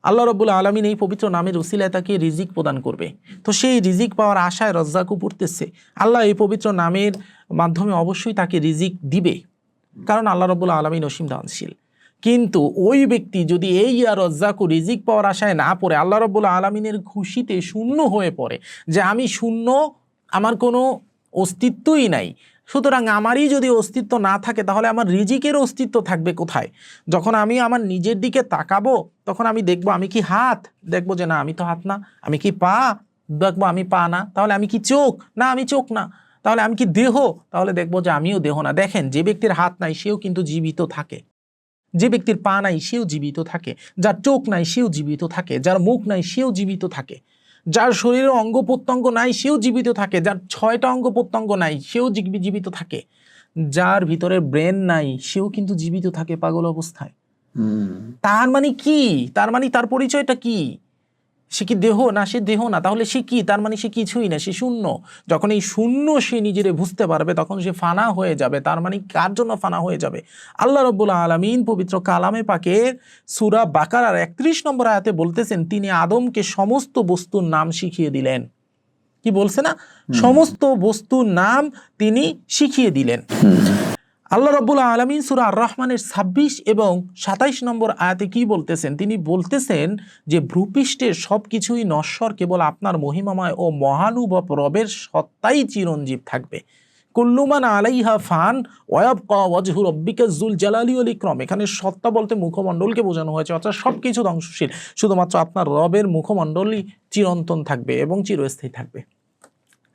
আল্লাহ রাব্বুল আলামিন এই পবিত্র নামের উসিলায় তাকে রিজিক প্রদান করবে। তো সেই রিজিক পাওয়ার আশায় রজ্জাকু পড়তেছে। আল্লাহ এই পবিত্র নামের মাধ্যমে অবশ্যই তাকে রিজিক দিবে, কারণ আল্লাহ রাব্বুল আলামিন অসীম দানশীল। কিন্তু ওই ব্যক্তি যদি এই ইয়া রজ্জাকু রিজিক পাওয়ার আশায় না পড়ে আল্লাহ রাব্বুল আলামিনের খুশিতে শূন্য হয়ে পড়ে, যে আমি শূন্য, আমার কোনো অস্তিত্বই নাই, সুতরাং আমারই যদি অস্তিত্ব না থাকে তাহলে আমার রিজিকের অস্তিত্ব থাকবে কোথায়? যখন আমি আমার নিজের দিকে তাকাবো তখন আমি দেখবো আমি কি হাত, দেখবো যে না আমি তো হাত না। আমি কি পা, দেখবো আমি পা না। তাহলে আমি কি চোখ, না আমি চোখ না। তাহলে আমি কি দেহ, তাহলে দেখবো যে আমিও দেহ না। দেখেন, যে ব্যক্তির হাত নাই সেও কিন্তু জীবিত থাকে, যে ব্যক্তির পা নাই সেও জীবিত থাকে, যার চোখ নাই সেও জীবিত থাকে, যার মুখ নাই সেও জীবিত থাকে, যার শরীরের অঙ্গ প্রত্যঙ্গ নাই সেও জীবিত থাকে, যার 6টা অঙ্গ প্রত্যঙ্গ নাই সেও জীবিত থাকে, যার ভিতরে ব্রেন নাই সেও কিন্তু জীবিত থাকে পাগল অবস্থায়। তার মানে কি? তার মানে তার পরিচয়টা কি? সে কি দেহ না? সে দেহ না। তাহলে সে কি? তার মানে সে কিছুই না, সে শূন্য। যখন এই শূন্য সে নিজেরে বুঝতে পারবে তখন সে ফানা হয়ে যাবে। তার মানে কার জন্য ফানা হয়ে যাবে? আল্লাহ রাব্বুল আলামিন পবিত্র কালামে পাকের সূরা বাকারার 31 নম্বর আয়াতে বলতেছেন, তিনি আদমকে সমস্ত বস্তুর নাম শিখিয়ে দিলেন। কি বলছে না? সমস্ত বস্তুর নাম তিনি শিখিয়ে দিলেন। আল্লাহ রাব্বুল আলামিন সূরা আর রহমানের 26 এবং 27 নম্বর আয়াতে কি বলতেছেন? তিনি বলতেছেন যে ভূপৃষ্ঠের সবকিছুই নশ্বর, কেবল আপনার মহিমাময় ও মহানুভব রবের সত্তাই চিরঞ্জীব থাকবে। কুল্লুমান আলাইহা ফান ওয়াবকা ওয়াজহু রাব্বিকা যুল জালালি ওয়াল ইকরাম। এখানে সত্তা বলতে মুখমণ্ডলকে বোঝানো হয়েছে, অর্থাৎ সবকিছু ধ্বংসশীল, শুধুমাত্র আপনার রবের মুখমণ্ডলই চিরন্তন থাকবে এবং চিরস্থায়ী থাকবে।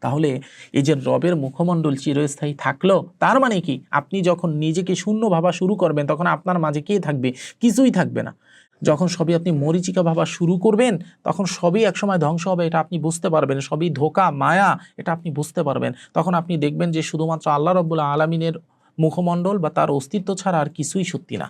তাহলে এই যে রবের মুখমণ্ডল চিরস্থায়ী থাকলো, তার মানে কি? আপনি যখন নিজেকে শূন্য ভাবা শুরু করবেন তখন আপনার মাঝে কে থাকবে? কিছুই থাকবে না। যখন সবই আপনি মরীচিকা ভাবা শুরু করবেন তখন সবই একসময় ধ্বংস হবে, এটা আপনি বুঝতে পারবেন। সবই ধোঁকা, মায়া, এটা আপনি বুঝতে পারবেন। তখন আপনি দেখবেন যে শুধুমাত্র আল্লাহ রাব্বুল আলামিনের মুখমণ্ডল বা তার অস্তিত্ব ছাড়া আর কিছুই সত্যি না।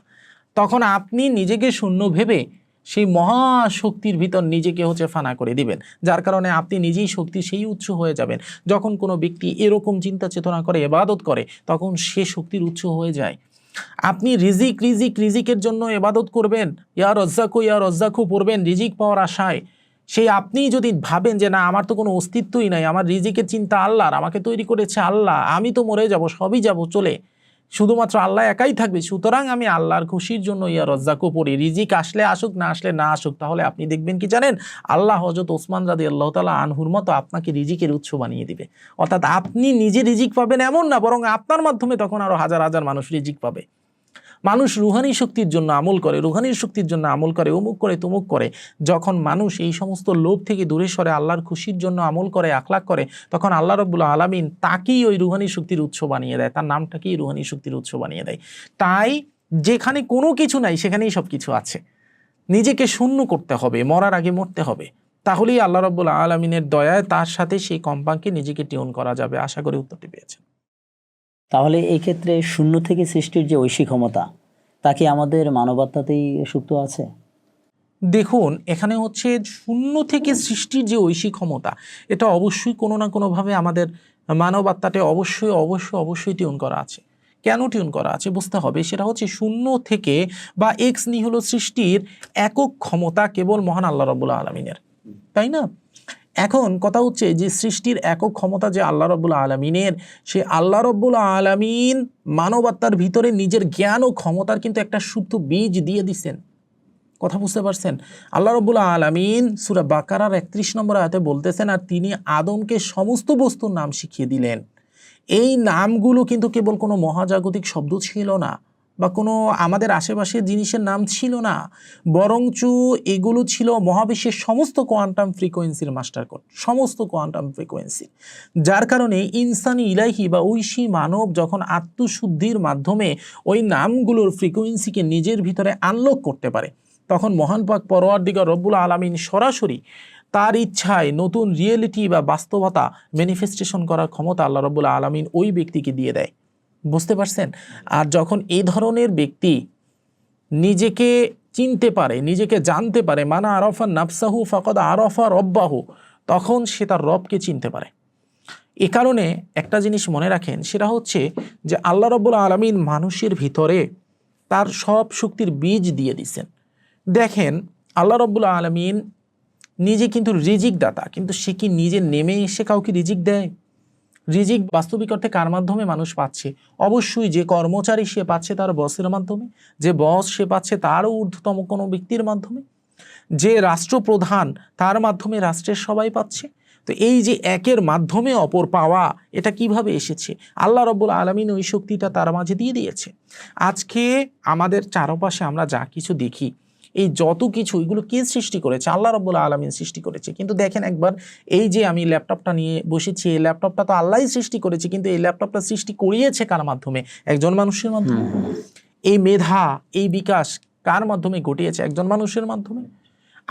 তখন আপনি নিজেকে শূন্য ভেবে সেই মহাশক্তির ভিতর নিজেকে ফানা করে দিবেন, যার কারণে আপনি নিজেই শক্তির সেই উৎস হয়ে যাবেন। যখন কোনো ব্যক্তি এরকম চিন্তা চেতনা করে, ইবাদত করে, তখন সে শক্তির উৎস হয়ে যায়। আপনি রিজিকের জন্য ইবাদত করবেন, ইয়া রজ্জাকু পড়বেন রিজিক পাওয়ার আশায়। সেই আপনি যদি ভাবেন যে না আমার তো কোনো অস্তিত্বই নাই, আমার রিজিকের চিন্তা আল্লাহর, আমাকে তৈরি করেছে আল্লাহ, আমি তো মরে যাব, সবই যাব চলে, শুধুমাত্র আল্লাহ একাই থাকবে, সুতরাং আমি আল্লাহর খুশির জন্য ইয়া রজ্জাকু পড়ি, রিজিক আসলে আসুক, না আসলে না আসুক। তাহলে আপনি দেখবেন কি জানেন? আল্লাহ হযরত ওসমান রাদিয়াল্লাহু তাআলা আনহুর মতো আপনাকে রিজিকের উৎস বানিয়ে দিবে। অর্থাৎ আপনি নিজে রিজিক পাবেন এমন না, বরং আপনার মাধ্যমে তখন আরো হাজার হাজার মানুষ রিজিক পাবে। মানুষ রুহানি শক্তির জন্য আমল করে, রুহানির শক্তির জন্য আমল করে, অমুক করে তমুক করে। যখন মানুষ এই সমস্ত লোভ থেকে দূরে সরে আল্লাহর খুশির জন্য আমল করে, আখলাক করে, তখন আল্লাহ রাব্বুল আলামিন তাকেই ওই রুহানি শক্তির উৎস বানিয়ে দেয়, তার নামটাকেই রুহানি শক্তির উৎস বানিয়ে দেয়। তাই যেখানে কোনো কিছু নাই সেখানেই সব কিছু আছে। নিজেকে শূন্য করতে হবে, মরার আগে মরতে হবে। তাহলেই আল্লাহ রাব্বুল আলামিনের দয়ায় তার সাথে সেই কম্পাঙ্কে নিজেকে টিউন করা যাবে। আশা করি উত্তরটি পেয়েছেন। তাহলে এই ক্ষেত্রে শূন্য থেকে সৃষ্টির যে ঐশী ক্ষমতা, তা কি আমাদের মানবাত্মাতেই সুপ্ত আছে? দেখুন, এখানে হচ্ছে শূন্য থেকে সৃষ্টির যে ঐশী ক্ষমতা, এটা অবশ্যই কোনো না কোনোভাবে আমাদের মানব আত্মাতে অবশ্যই অবশ্যই অবশ্যই টিউন করা আছে। কেন টিউন করা আছে বুঝতে হবে। সেটা হচ্ছে শূন্য থেকে বা এক্স নিহিলো সৃষ্টির একক ক্ষমতা কেবল মহান আল্লাহ রাব্বুল আলামিনের, তাই না? এখন কথা হচ্ছে যে সৃষ্টির একক ক্ষমতা যে আল্লাহ রাব্বুল আলামিনের, সে আল্লাহ রাব্বুল আলামিন মানবাত্মার ভিতরে নিজের জ্ঞান ও ক্ষমতার কিন্তু একটা সুপ্ত বীজ দিয়ে দিছেন। কথা বুঝতে পারছেন? আল্লাহ রাব্বুল আলামিন সূরা বাকারার ৩১ নম্বর আয়াতে বলতেছেন, আর তিনি আদমকে সমস্ত বস্তুর নাম শিখিয়ে দিলেন। এই নামগুলো কিন্তু কেবল কোনো মহাজাগতিক শব্দ ছিল না, বা কোনো আমাদের আশেপাশের জিনিসের নাম ছিল না, বরঞ্চ এগুলো ছিল মহাবিশ্বের সমস্ত কোয়ান্টাম ফ্রিকোয়েন্সির মাস্টার কোড, সমস্ত কোয়ান্টাম ফ্রিকোয়েন্সি। যার কারণে ইনসানি ইলাহি বা ঐশী মানব যখন আত্মশুদ্ধির মাধ্যমে ওই নামগুলোর ফ্রিকোয়েন্সিকে নিজের ভিতরে আনলক করতে পারে, তখন মহান পাক পরওয়ারদিগার রব্বুল আলামিন সরাসরি তার ইচ্ছায় নতুন রিয়েলিটি বা বাস্তবতা ম্যানিফেস্টেশন করার ক্ষমতা আল্লাহ রাব্বুল আলামিন ওই ব্যক্তিকে দিয়ে দেয়। বুঝতে পারছেন? আর যখন এই ধরনের ব্যক্তি নিজেকে চিনতে পারে, নিজেকে জানতে পারে, মানা আরাফা নাফসাহু ফাকাদ আরাফা রব্বাহু, তখন সে তার রবকে চিনতে পারে। এ কারণে একটা জিনিস মনে রাখেন, সেটা হচ্ছে যে আল্লাহ রাব্বুল আলামিন মানুষের ভিতরে তার সব শক্তির বীজ দিয়ে দিছেন। দেখেন, আল্লাহ রাব্বুল আলামিন নিজে কিন্তু রিজিক দাতা, কিন্তু সে কি নিজে নেমে এসে কাউকে রিজিক দেয়? রিজিক বাস্তবিক অর্থে কার মাধ্যমে মানুষ পাচ্ছে? অবশ্যই যে কর্মচারী সে পাচ্ছে তার বসের মাধ্যমে, যে বস সে পাচ্ছে তারও ঊর্ধ্বতম কোনো ব্যক্তির মাধ্যমে, যে রাষ্ট্রপ্রধান তার মাধ্যমে রাষ্ট্রের সবাই পাচ্ছে। তো এই যে একের মাধ্যমে অপর পাওয়া, এটা কিভাবে এসেছে? আল্লাহ রাব্বুল আলামিন ওই শক্তিটা তার মাঝে দিয়ে দিয়েছে। আজকে আমাদের চারপাশে আমরা যা কিছু দেখি, এই যত কিছু, এগুলো কে সৃষ্টি করেছে? আল্লাহ রাব্বুল আলামিন সৃষ্টি করেছে। কিন্তু দেখেন একবার, এই যে আমি ল্যাপটপটা নিয়ে বসেছি, এই ল্যাপটপটা তো আল্লাহই সৃষ্টি করেছে, কিন্তু এই ল্যাপটপটা সৃষ্টি করিয়েছে কার মাধ্যমে? একজন মানুষের মাধ্যমে। এই মেধা, এই বিকাশ কার মাধ্যমে ঘটিয়েছে? একজন মানুষের মাধ্যমে।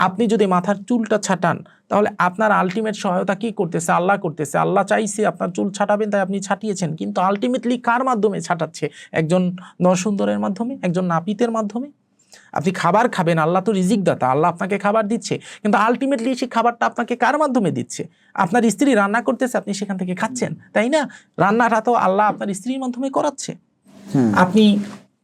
আপনি যদি মাথার চুলটা ছাটান, তাহলে আপনার আলটিমেট সহায়তা কি করতেছে? আল্লাহ করতেছে। আল্লাহ চাইছে আপনার চুল ছাটাবেন, তাই আপনি ছাটিয়েছেন, কিন্তু আলটিমেটলি কার মাধ্যমে ছাটাচ্ছে? একজন নরসুন্দরের মাধ্যমে, একজন নাপিতের মাধ্যমে। আপনি খাবার খাবেন, আল্লাহ তো রিজিক দাতা, আল্লাহ আপনাকে খাবার দিচ্ছে, কিন্তু আলটিমেটলি সেই খাবারটা আপনাকে কার মাধ্যমে দিচ্ছে? আপনার স্ত্রী রান্না করতেছে, আপনি সেখান থেকে খাচ্ছেন, তাই না? রান্নাটা তো আল্লাহ আপনার স্ত্রীর মাধ্যমে করাচ্ছে। আপনি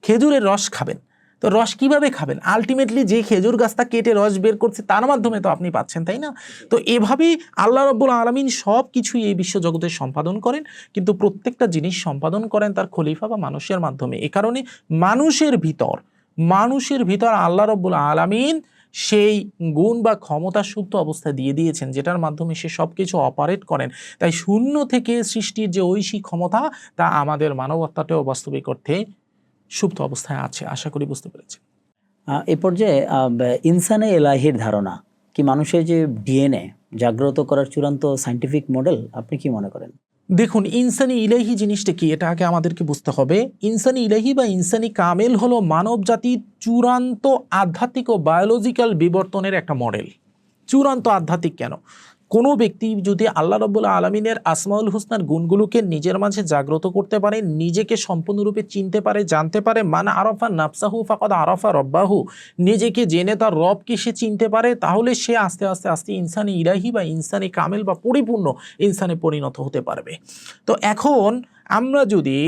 খেজুরের রস খাবেন, তো রস কিভাবে খাবেন? আলটিমেটলি যে খেজুর গাছটা কেটে রস বের করছে তার মাধ্যমে তো আপনি পাচ্ছেন, তাই না? তো এভাবেই আল্লাহ রাব্বুল আলামিন সব কিছুই এই বিশ্ব জগতে সম্পাদন করেন, কিন্তু প্রত্যেকটা জিনিস সম্পাদন করেন তার খলিফা বা মানুষের মাধ্যমে। এ কারণে মানুষের ভিতর আল্লাহ রাব্বুল আলামিন সেই গুণ বা ক্ষমতা সুপ্ত অবস্থায় দিয়ে দিয়েছেন, যেটার মাধ্যমে সে সব কিছু অপারেট করেন। তাই শূন্য থেকে সৃষ্টির যে ঐশী ক্ষমতা, তা আমাদের মানবত্বাতেও বাস্তবিক অর্থে সুপ্ত অবস্থায় আছে। আশা করি বুঝতে পেরেছি। এ পর্যায়ে ইনসানে এলাহির ধারণা কি মানুষের যে ডিএনএ জাগ্রত করার চূড়ান্ত সায়েন্টিফিক মডেল, আপনি কি মনে করেন? দেখুন, ইনসানি ইলাহি জিনিসটা কি, এটা আগে আমাদেরকে বুঝতে হবে। ইনসানি ইলাহি বা ইনসানি কামেল হলো মানব জাতির চূড়ান্ত আধ্যাত্মিক ও বায়োলজিক্যাল বিবর্তনের একটা মডেল। চূড়ান্ত আধ্যাত্মিক কেন? কোনো ব্যক্তি যদি আল্লাহ রাব্বুল আলামিনের আসমাউল হুসনার গুণগুলোকে নিজের মাঝে জাগ্রত করতে পারে, নিজেকে সম্পূর্ণরূপে চিনতে পারে, জানতে পারে, মান আরাফা নাফসাহু ফাকাদ আরাফা রব্বাহু, নিজেকে জেনে তার রবকে সে চিনতে পারে, তাহলে সে আস্তে আস্তে আস্তে ইনসানি ইলাহি বা ইনসানি কামেল বা পরিপূর্ণ ইনসানে পরিণত হতে পারবে। তো এখন আমরা যদি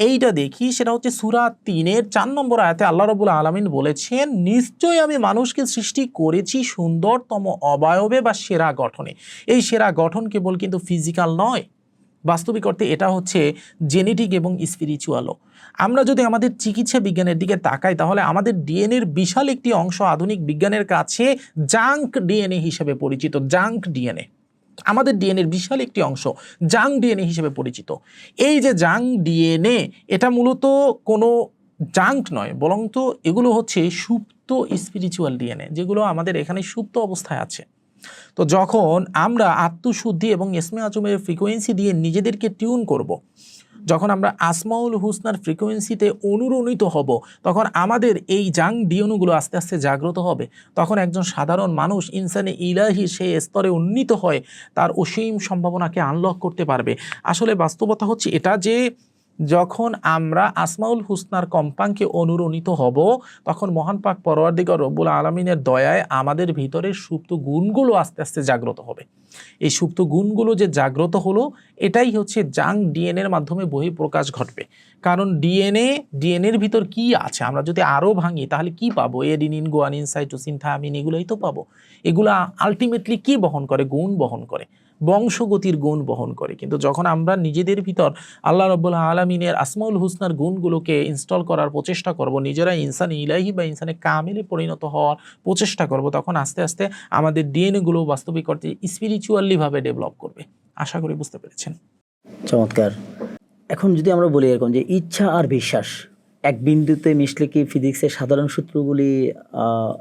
এইটা দেখি, সেটা হচ্ছে সূরা ৩-এর ৪ নম্বর আয়াতে আল্লাহ রাব্বুল আলামিন বলেছেন, নিশ্চয়ই আমি মানুষকে সৃষ্টি করেছি সুন্দরতম অবয়বে বা সেরা গঠনে। এই সেরা গঠন কেবল কিন্তু ফিজিক্যাল নয়, বাস্তবিক অর্থে এটা হচ্ছে জেনেটিক এবং স্পিরিচুয়ালও। আমরা যদি আমাদের চিকিৎসা বিজ্ঞানের দিকে তাকাই, তাহলে আমাদের ডিএনএর বিশাল একটি অংশ আধুনিক বিজ্ঞানের কাছে জাঙ্ক ডিএনএ হিসেবে পরিচিত। জাঙ্ক ডিএনএ, আমাদের ডিএনএর বিশাল একটি অংশ জাঙ্ক ডিএনএ হিসেবে পরিচিত। এই যে জাঙ্ক ডিএনএ, এটা মূলত কোনো জাঙ্ক নয়, বরং তো এগুলো হচ্ছে সুপ্ত স্পিরিচুয়াল ডিএনএ, যেগুলো আমাদের এখানে সুপ্ত অবস্থায় আছে। তো যখন আমরা আত্মশুদ্ধি এবং ইসমে আজমের ফ্রিকোয়েন্সি দিয়ে নিজেদেরকে টিউন করব, যখন আমরা আসমাউল হুসনার ফ্রিকোয়েন্সিতে অনুরণিত হব, তখন আমাদের এই জাং ডিওনুগুলো আস্তে আস্তে জাগ্রত হবে। তখন একজন সাধারণ মানুষ ইনসানে ইলাহি সেই স্তরে উন্নীত হয়, তার অসীম সম্ভাবনাকে আনলক করতে পারবে। আসলে বাস্তবতা হচ্ছে এটা যে যখন আমরা আসমাউল হুসনার কম্পাঙ্কে অনুরণিত হব, তখন মহান পাক পরওয়ারদিগার রব্বুল আলামিনের দয়ায় আমাদের ভিতরের সুপ্ত গুণগুলো আস্তে আস্তে জাগ্রত হবে। এই সুপ্ত গুণগুলো যে জাগ্রত হলো, এটাই হচ্ছে জাং ডিএনএর মাধ্যমে বহিঃপ্রকাশ ঘটবে। কারণ ডিএনএর ভিতর কি আছে আমরা যদি আরও ভাঙি তাহলে কি পাবো? এডিনিন, গুয়ানিন, সাইটোসিন, থায়ামিন, এগুলোই তো পাবো। এগুলা আলটিমেটলি কি বহন করে? গুণ বহন করে, বংশগতির গুণ বহন করে। কিন্তু যখন আমরা নিজেদের ভিতর আল্লাহ রাব্বুল আলামিনের আসমাউল হুসনার গুণগুলোকে ইনস্টল করার প্রচেষ্টা করব, নিজেরা ইনসান ইলাহি বা ইনসানে কামিলে পরিণত হওয়ার প্রচেষ্টা করব, তখন আস্তে আস্তে আমাদের ডিএনএগুলো বাস্তবিক অর্থে স্পিরিচুয়ালি ভাবে ডেভেলপ করবে। আশা করি বুঝতে পেরেছেন। চমৎকার। এখন যদি আমরা বলি এরকম যে ইচ্ছা আর বিশ্বাস এক বিন্দুতে মিশলে কি ফিজিক্সের সাধারণ সূত্রগুলি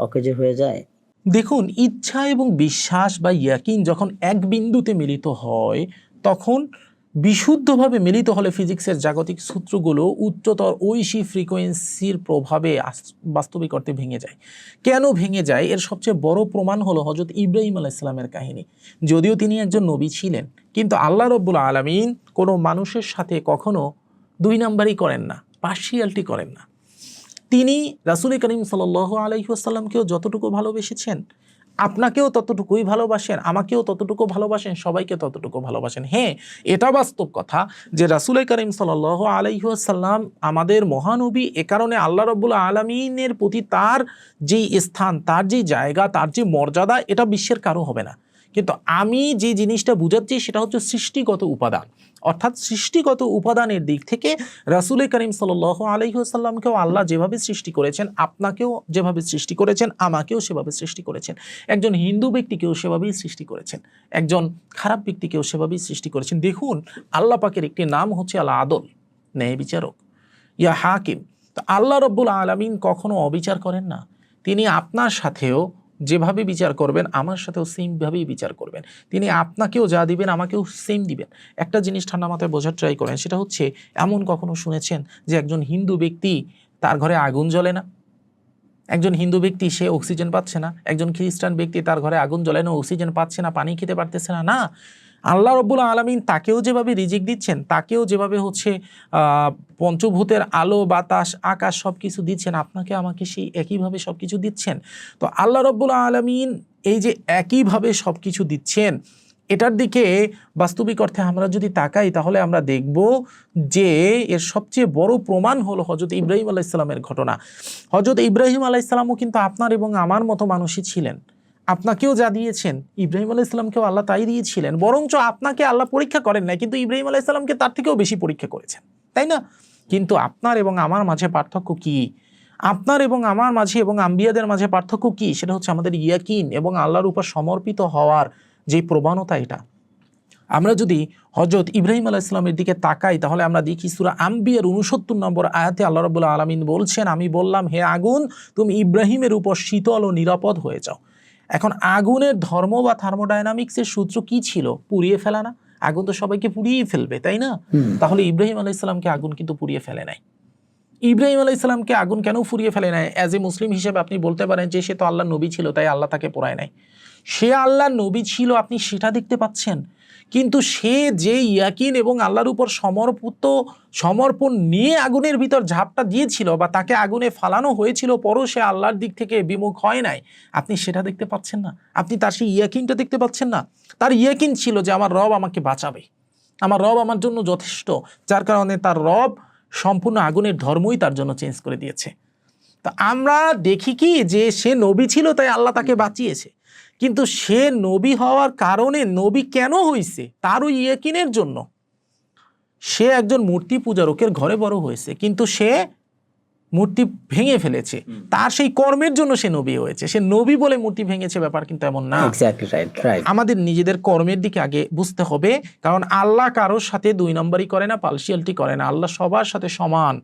অকেজে হয়ে যায়? দেখুন, ইচ্ছা এবং বিশ্বাস বা ইয়াকিন যখন এক বিন্দুতে মিলিত হয়, তখন বিশুদ্ধভাবে মিলিত হলে ফিজিক্সের জাগতিক সূত্রগুলো উচ্চতর ঐশী ফ্রিকোয়েন্সির প্রভাবে বাস্তবিক অর্থে ভেঙে যায়। কেন ভেঙে যায়? এর সবচেয়ে বড় প্রমাণ হলো হযরত ইব্রাহিম আলাইহিস সালামের কাহিনী। যদিও তিনি একজন নবী ছিলেন, কিন্তু আল্লাহ রাব্বুল আলামিন কোনো মানুষের সাথে কখনো দুই নাম্বারই করেন না, পার্শিয়ালিটি করেন না। তিনি রাসূল করিম সাল্লাল্লাহু আলাইহি ওয়াসাল্লামকেও যতটুকু ভালোবেসেছেন, আপনাকেও ততটুকুই ভালোবাসেন, আমাকেও ততটুকু ভালোবাসেন, সবাইকে ততটুকু ভালোবাসেন। হ্যাঁ, এটা বাস্তব কথা যে রাসূল করিম সাল্লাল্লাহু আলাইহি ওয়াসাল্লাম আমাদের মহানবী, এ কারণে আল্লাহ রাব্বুল আলামিনের প্রতি তার যেই স্থান, তার যেই জায়গা, তার যে মর্যাদা, এটা বিশ্বের কারো হবে না। কিন্তু আমি যে জিনিসটা বুঝাচ্ছি সেটা হচ্ছে সৃষ্টিগত উপাদান। অর্থাৎ সৃষ্টিগত উপাদানের দিক থেকে রাসূল করিম সাল্লাল্লাহু আলাইহি ওয়াসাল্লামকেও আল্লাহ যেভাবে সৃষ্টি করেছেন, আপনাকেও যেভাবে সৃষ্টি করেছেন, আমাকেও সেভাবে সৃষ্টি করেছেন। একজন হিন্দু ব্যক্তিকেও সেভাবেই সৃষ্টি করেছেন, একজন খারাপ ব্যক্তিকেও সেভাবেই সৃষ্টি করেছেন। দেখুন, আল্লাহ পাকের একটি নাম হচ্ছে আল আদল, ন্যায় বিচারক, ইয়া হাকিম। তো আল্লাহ রাব্বুল আলামিন কখনো অবিচার করেন না। তিনি আপনার সাথেও যেভাবে বিচার করবেন, আমার সাথেও সেমভাবেই বিচার করবেন। তিনি আপনাকেও যা দিবেন, আমাকেও সেম দিবেন। একটা জিনিস ঠান্ডা মাথায় বোঝার ট্রাই করেন, সেটা হচ্ছে এমন কখনো শুনেছেন যে একজন হিন্দু ব্যক্তি তার ঘরে আগুন জ্বলে না? একজন হিন্দু ব্যক্তি সে অক্সিজেন পাচ্ছে না, একজন খ্রিস্টান ব্যক্তি তার ঘরে আগুন জ্বলে না, অক্সিজেন পাচ্ছে না, পানি খেতে পারতেছে না? না, আল্লাহ রাব্বুল আলামিন তাকেও যেভাবে রিজিক দিচ্ছেন, তাকেও যেভাবে হচ্ছে পঞ্চভূতের আলো, বাতাস, আকাশ সব কিছু দিচ্ছেন, আপনাকে আমাকে সেই একইভাবে সব কিছু দিচ্ছেন। তো আল্লাহ রাব্বুল আলামিন এই যে একইভাবে সব কিছু দিচ্ছেন, এটার দিকে বাস্তবিক অর্থে আমরা যদি তাকাই, তাহলে আমরা দেখব যে এর সবচেয়ে বড় প্রমাণ হলো হযরত ইব্রাহিম আলাইহিস সালামের ঘটনা। হযরত ইব্রাহিম আলাইহিস সালামও কিন্তু আপনার এবং আমার মতো মানুষই ছিলেন। আপনাকেও যা দিয়েছেন, ইব্রাহিম আলাইহিস সালামকেও আল্লাহ তাই দিয়েছিলেন। বরঞ্চ আপনাকে আল্লাহ পরীক্ষা করেন নাই, কিন্তু ইব্রাহিম আলাইহিস সালামকে তার থেকেও বেশি পরীক্ষা করেছেন, তাই না? কিন্তু আপনার এবং আমার মাঝে পার্থক্য কি? আপনার এবং আমার মাঝে এবং আম্বিয়াদের মাঝে পার্থক্য কি? সেটা হচ্ছে আমাদের ইয়াকিন এবং আল্লাহর উপর সমর্পিত হওয়ার যে প্রবণতা। এটা আমরা যদি হযরত ইব্রাহিম আলাইহিস সালামের দিকে তাকাই, তাহলে আমরা দেখি সূরা আম্বিয়ার 69 নম্বর আয়াতে আল্লাহ রাব্বুল আলামিন বলছেন, আমি বললাম, হে আগুন, তুমি ইব্রাহিমের উপর শীতল ও নিরাপদ হয়ে যাও। এখন আগুনের ধর্ম বা থার্মোডাইনামিক্সের সূত্র কি ছিল? পুড়িয়ে ফেলা না? আগুন তো সবাইকে পুড়িয়েই ফেলবে, তাই না? তাহলে ইব্রাহিম আলাইহিস সালামকে আগুন কিন্তু পুড়িয়ে ফেলে নাই। ইব্রাহিম আলাইহিস সালামকে আগুন কেন পুড়িয়ে ফেলে নাই? অ্যাজ এ মুসলিম হিসেবে আপনি বলতে পারেন যে সে তো আল্লাহর নবী ছিল, তাই আল্লাহ তাকে পোড়ায় নাই। সে আল্লাহর নবী ছিল, আপনি সেটা দেখতে পাচ্ছেন, কিন্তু সে যে ইয়াকিন এবং আল্লাহর উপর সমর্পণ নিয়ে আগুনের ভিতর ঝাঁপটা দিয়েছিল বা তাকে আগুনে ফালানো হয়েছিল, পরও সে আল্লাহর দিক থেকে বিমুখ হয় নাই, আপনি সেটা দেখতে পাচ্ছেন না। আপনি তার সেই ইয়াকিনটা দেখতে পাচ্ছেন না। তার ইয়াকিন ছিল যে আমার রব আমাকে বাঁচাবে, আমার রব আমার জন্য যথেষ্ট, যার কারণে তার রব সম্পূর্ণ আগুনের ধর্মই তার জন্য চেঞ্জ করে দিয়েছে। তা আমরা দেখি কি যে সে নবী ছিল, তাই আল্লাহ তাকে বাঁচিয়েছে। কিন্তু সে নবী হওয়ার কারণে নবী কেন হয়েছে? তার ওই ইয়াকিনের জন্য। সে একজন মূর্তি পূজারকের ঘরে বড় হয়েছে, কিন্তু সে মূর্তি ভেঙে ফেলেছে। তার সেই কর্মের জন্য সে নবী হয়েছে। সে নবী বলে মূর্তি ভেঙেছে, ব্যাপার কিন্তু এমন না। আমাদের নিজেদের কর্মের দিকে আগে বুঝতে হবে, কারণ আল্লাহ কারোর সাথে দুই নম্বরই করে না, পার্সিয়ালিটি করে না। আল্লাহ সবার সাথে সমান,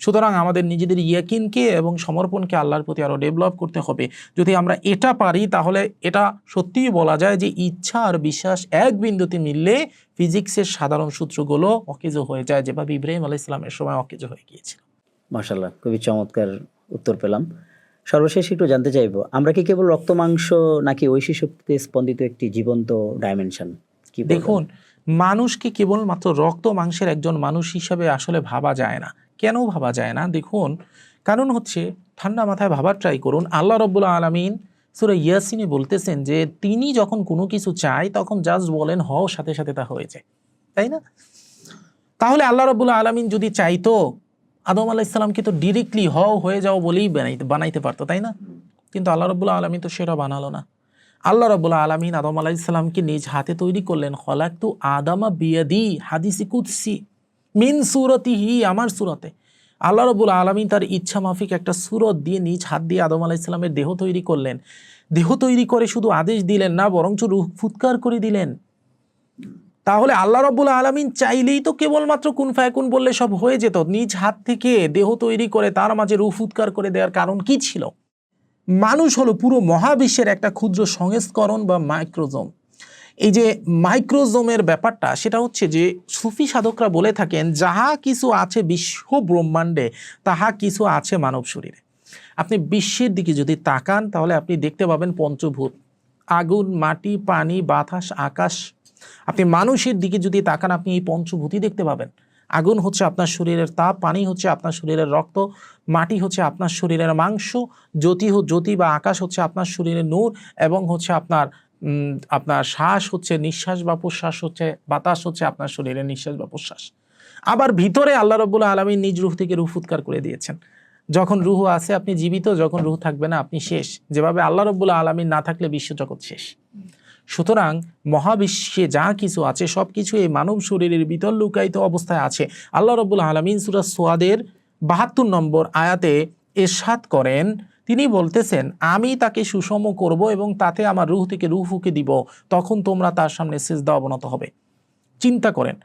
সুতরাং আমাদের নিজেদের ইয়াকিনকে এবং সমর্পণকে আল্লাহর প্রতি আরও ডেভেলপ করতে হবে। যদি আমরা এটা পারি তাহলে এটা সত্যিই বলা যায় যে ইচ্ছা আর বিশ্বাস এক বিন্দুতে মিললে ফিজিক্সের সাধারণ সূত্রগুলো অকেজো হয়ে যায়, যেভাবে ইব্রাহিম আলাইহিস সালামের সময় অকেজো হয়ে গিয়েছিল। মাশাআল্লাহ, খুবই চমৎকার উত্তর পেলাম। সর্বশেষ একটু জানতে চাইবো, আমরা কি কেবল রক্ত মাংস নাকি ঐশী শক্তিতে স্পন্দিত একটি জীবন্ত ডাইমেনশন? কি বলবেন? দেখুন, মানুষকে কেবলমাত্র রক্ত মাংসের একজন মানুষ হিসাবে আসলে ভাবা যায় না। কেন ভাবা যায় না? দেখুন, কারণ হচ্ছে, ঠান্ডা মাথায় ভাবার ট্রাই করুন। আল্লাহ রাব্বুল আলামিন সূরা ইয়াসিনে বলতেছেন যে তিনি যখন কোনো কিছু চায় তখন জাস্ট বলেন হও, সাথে সাথে তা হয়ে যায়, তাই না? তাহলে আল্লাহ রাব্বুল আলামিন যদি চাইতো, আদম আলাইহিস সালামকে তো ডিরেক্টলি হও হয়ে যাও বলেই বানাইতে পারতো, তাই না? কিন্তু আল্লাহ রাব্বুল আলামিন তো সেটা বানালো না। আল্লাহ রাব্বুল আলামিন আদম আলাইহিস সালামকে নিজ হাতে তৈরি করলেন। খলাকতু আদামা বিয়াদি, হাদিসি কুদসি, মিন সূরতিহি, আমার সূরতে। আল্লাহ রাব্বুল আলামিন তার ইচ্ছা মাফিক একটা সূরত দিয়ে নিজ হাত দিয়ে আদম আলাইহিস সালামের দেহ তৈরি করলেন। দেহ তৈরি করে শুধু আদেশ দিলেন না, বরঞ্চ রূহ ফুৎকার করে দিলেন। তাহলে আল্লাহ রাব্বুল আলামিন চাইলেই তো কেবলমাত্র কুন ফায়াকুন বললে সব হয়ে যেত। নিজ হাত থেকে দেহ তৈরি করে তার মাঝে রূহ ফুৎকার করে দেওয়ার কারণ কি ছিল? মানুষ হলো পুরো মহাবিশ্বের একটা ক্ষুদ্র সংস্করণ বা মাইক্রোজোম। এই যে মাইক্রোজোমের ব্যাপারটা, সেটা হচ্ছে যে সুফি সাধকরা বলে থাকেন যাহা কিছু আছে বিশ্ব ব্রহ্মাণ্ডে তাহা কিছু আছে মানব শরীরে। আপনি বিশ্বের দিকে যদি তাকান তাহলে আপনি দেখতে পাবেন পঞ্চভূত, আগুন, মাটি, পানি, বাতাস, আকাশ। আপনি মানুষের দিকে যদি তাকান আপনি এই পঞ্চভূতই দেখতে পাবেন। আগুন হচ্ছে আপনার শরীরের তাপ, পানি হচ্ছে আপনার শরীরের রক্ত, মাটি হচ্ছে আপনার শরীরের মাংস, জ্যোতি বা আকাশ হচ্ছে আপনার শরীরের নূর, এবং হচ্ছে আপনার শ্বাস হচ্ছে নিঃশ্বাস বা প্রশ্বাস হচ্ছে, বাতাস হচ্ছে আপনার শরীরের নিঃশ্বাস বা প্রশ্বাস। আবার ভিতরে আল্লাহ রাব্বুল আলামিন নিজ রূহ থেকে রূহ ফুৎকার করে দিয়েছেন। যখন রূহ আছে আপনি জীবিত, যখন রূহ থাকবে না আপনি শেষ। যেভাবে আল্লাহ রাব্বুল আলামিন না থাকলে বিশ্বজগৎ শেষ। সুতরাং মহাবিশ্বে যা কিছু আছে সব কিছু এই মানব শরীরের ভিতর লুকায়িত অবস্থায় আছে। আল্লাহ রাব্বুল আলামিন সূরা সোয়াদের ৭২ নম্বর আয়াতে ইরশাদ করেন, তিনি বলতেছেন আমি তাকে সুষম করব এবং তাতে আমার রূহ থেকে রূহ ফুঁকে দিব, তখন তোমরা তার সামনে সিজদা অবনত হবে। চিন্তা করেন,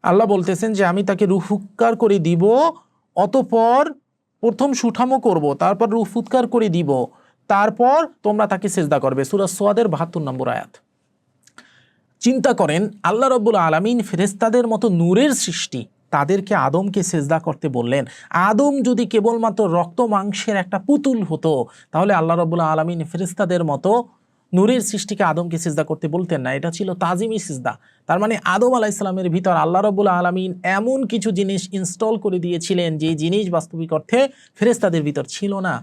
আল্লাহ বলতেছেন যে আমি তাকে রূহ ফুৎকার করে দিব, অতঃপর প্রথম সুঠামো করব, তারপর রূহ ফুৎকার করে দিব, তারপর তোমরা তাকে সিজদা করবে। সূরা সোয়াদের ৭২ নম্বর আয়াত। চিন্তা করেন, আল্লাহ রাব্বুল আলামিন ফেরেশতাদের মতো নূরের সৃষ্টি, তাদেরকে আদমকে সিজদা করতে বললেন। আদম যদি কেবলমাত্র রক্ত মাংসের একটা পুতুল হতো তাহলে আল্লাহ রাব্বুল আলামিন ফেরেশতাদের মতো নূরের সৃষ্টিকে আদমকে সিজদা করতে বলতেন না। এটা ছিল তাজিমি সিজদা। তার মানে আদম আলাইহিস সালামের ভিতর আল্লাহ রাব্বুল আলামিন এমন কিছু জিনিস ইনস্টল করে দিয়েছিলেন যে জিনিস বাস্তবিক অর্থে ফেরেশতাদের ভিতর ছিল না।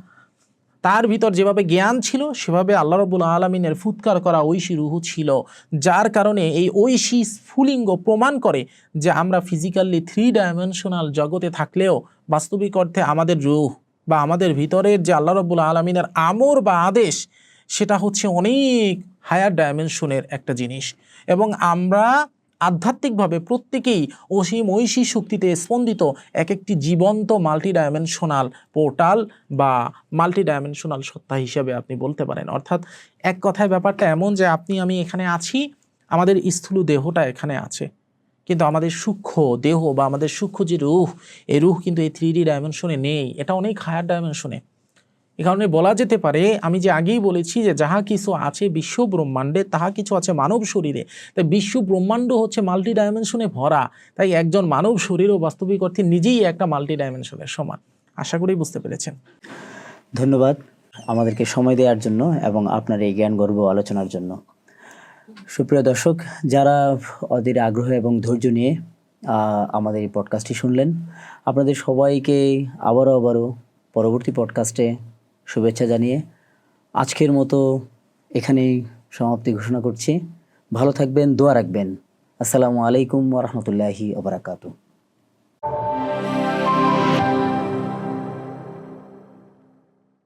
তার ভিতর যেভাবে জ্ঞান ছিল সেভাবে আল্লাহ রাব্বুল আলামিনের ফুৎকার করা ঐশী রূহ ছিল, যার কারণে এই ঐশী স্ফুলিঙ্গ প্রমাণ করে যে আমরা ফিজিক্যালি 3 ডাইমেনশনাল জগতে থাকলেও বাস্তবিক অর্থে আমাদের রূহ বা আমাদের ভিতরের যে আল্লাহ রাব্বুল আলামিনের আমর বা আদেশ, সেটা হচ্ছে অনেক হায়ার ডাইমেনশনের একটা জিনিস। এবং আমরা আধ্যাত্মিকভাবে প্রত্যেকেই অসীম ঐশী শক্তিতে স্পন্দিত এক একটি জীবন্ত মাল্টি ডাইমেনশনাল পোর্টাল বা মাল্টি ডাইমেনশনাল সত্তা হিসেবে আপনি বলতে পারেন। অর্থাৎ এক কথায় ব্যাপারটা এমন যে আপনি আমি এখানে আছি, আমাদের স্থূল দেহটা এখানে আছে, কিন্তু আমাদের সূক্ষ্ম দেহ বা আমাদের সূক্ষ্ম যে রূহ, এই রূহ কিন্তু এই 3D ডাইমেনশনে নেই, এটা অনেক হায়ার ডাইমেনশনে। এ কারণে বলা যেতে পারে, আমি যে আগেই বলেছি যে যাহা কিছু আছে বিশ্ব ব্রহ্মাণ্ডে তাহা কিছু আছে মানব শরীরে। তাই বিশ্ব ব্রহ্মাণ্ড হচ্ছে মাল্টি ডাইমেনশনে ভরা। তাই একজন মানব শরীরও বাস্তবিক অর্থে নিজেই একটা মাল্টি ডাইমেনশনের সমান। আশা করি বুঝতে পেরেছেন। ধন্যবাদ আমাদেরকে সময় দেওয়ার জন্য এবং আপনার এই জ্ঞান গর্ব আলোচনার জন্য। সুপ্রিয় দর্শক, যারা অধীর আগ্রহ এবং ধৈর্য নিয়ে আমাদের এই পডকাস্টটি শুনলেন, আপনাদের সবাইকে আবারও পরবর্তী পডকাস্টে শুভেচ্ছা জানিয়ে আজকের মতো এখানেই সমাপ্তি ঘোষণা করছি। ভালো থাকবেন, দোয়া রাখবেন। আসসালামু আলাইকুম ওয়া রাহমাতুল্লাহি ওয়া বারাকাতুহু।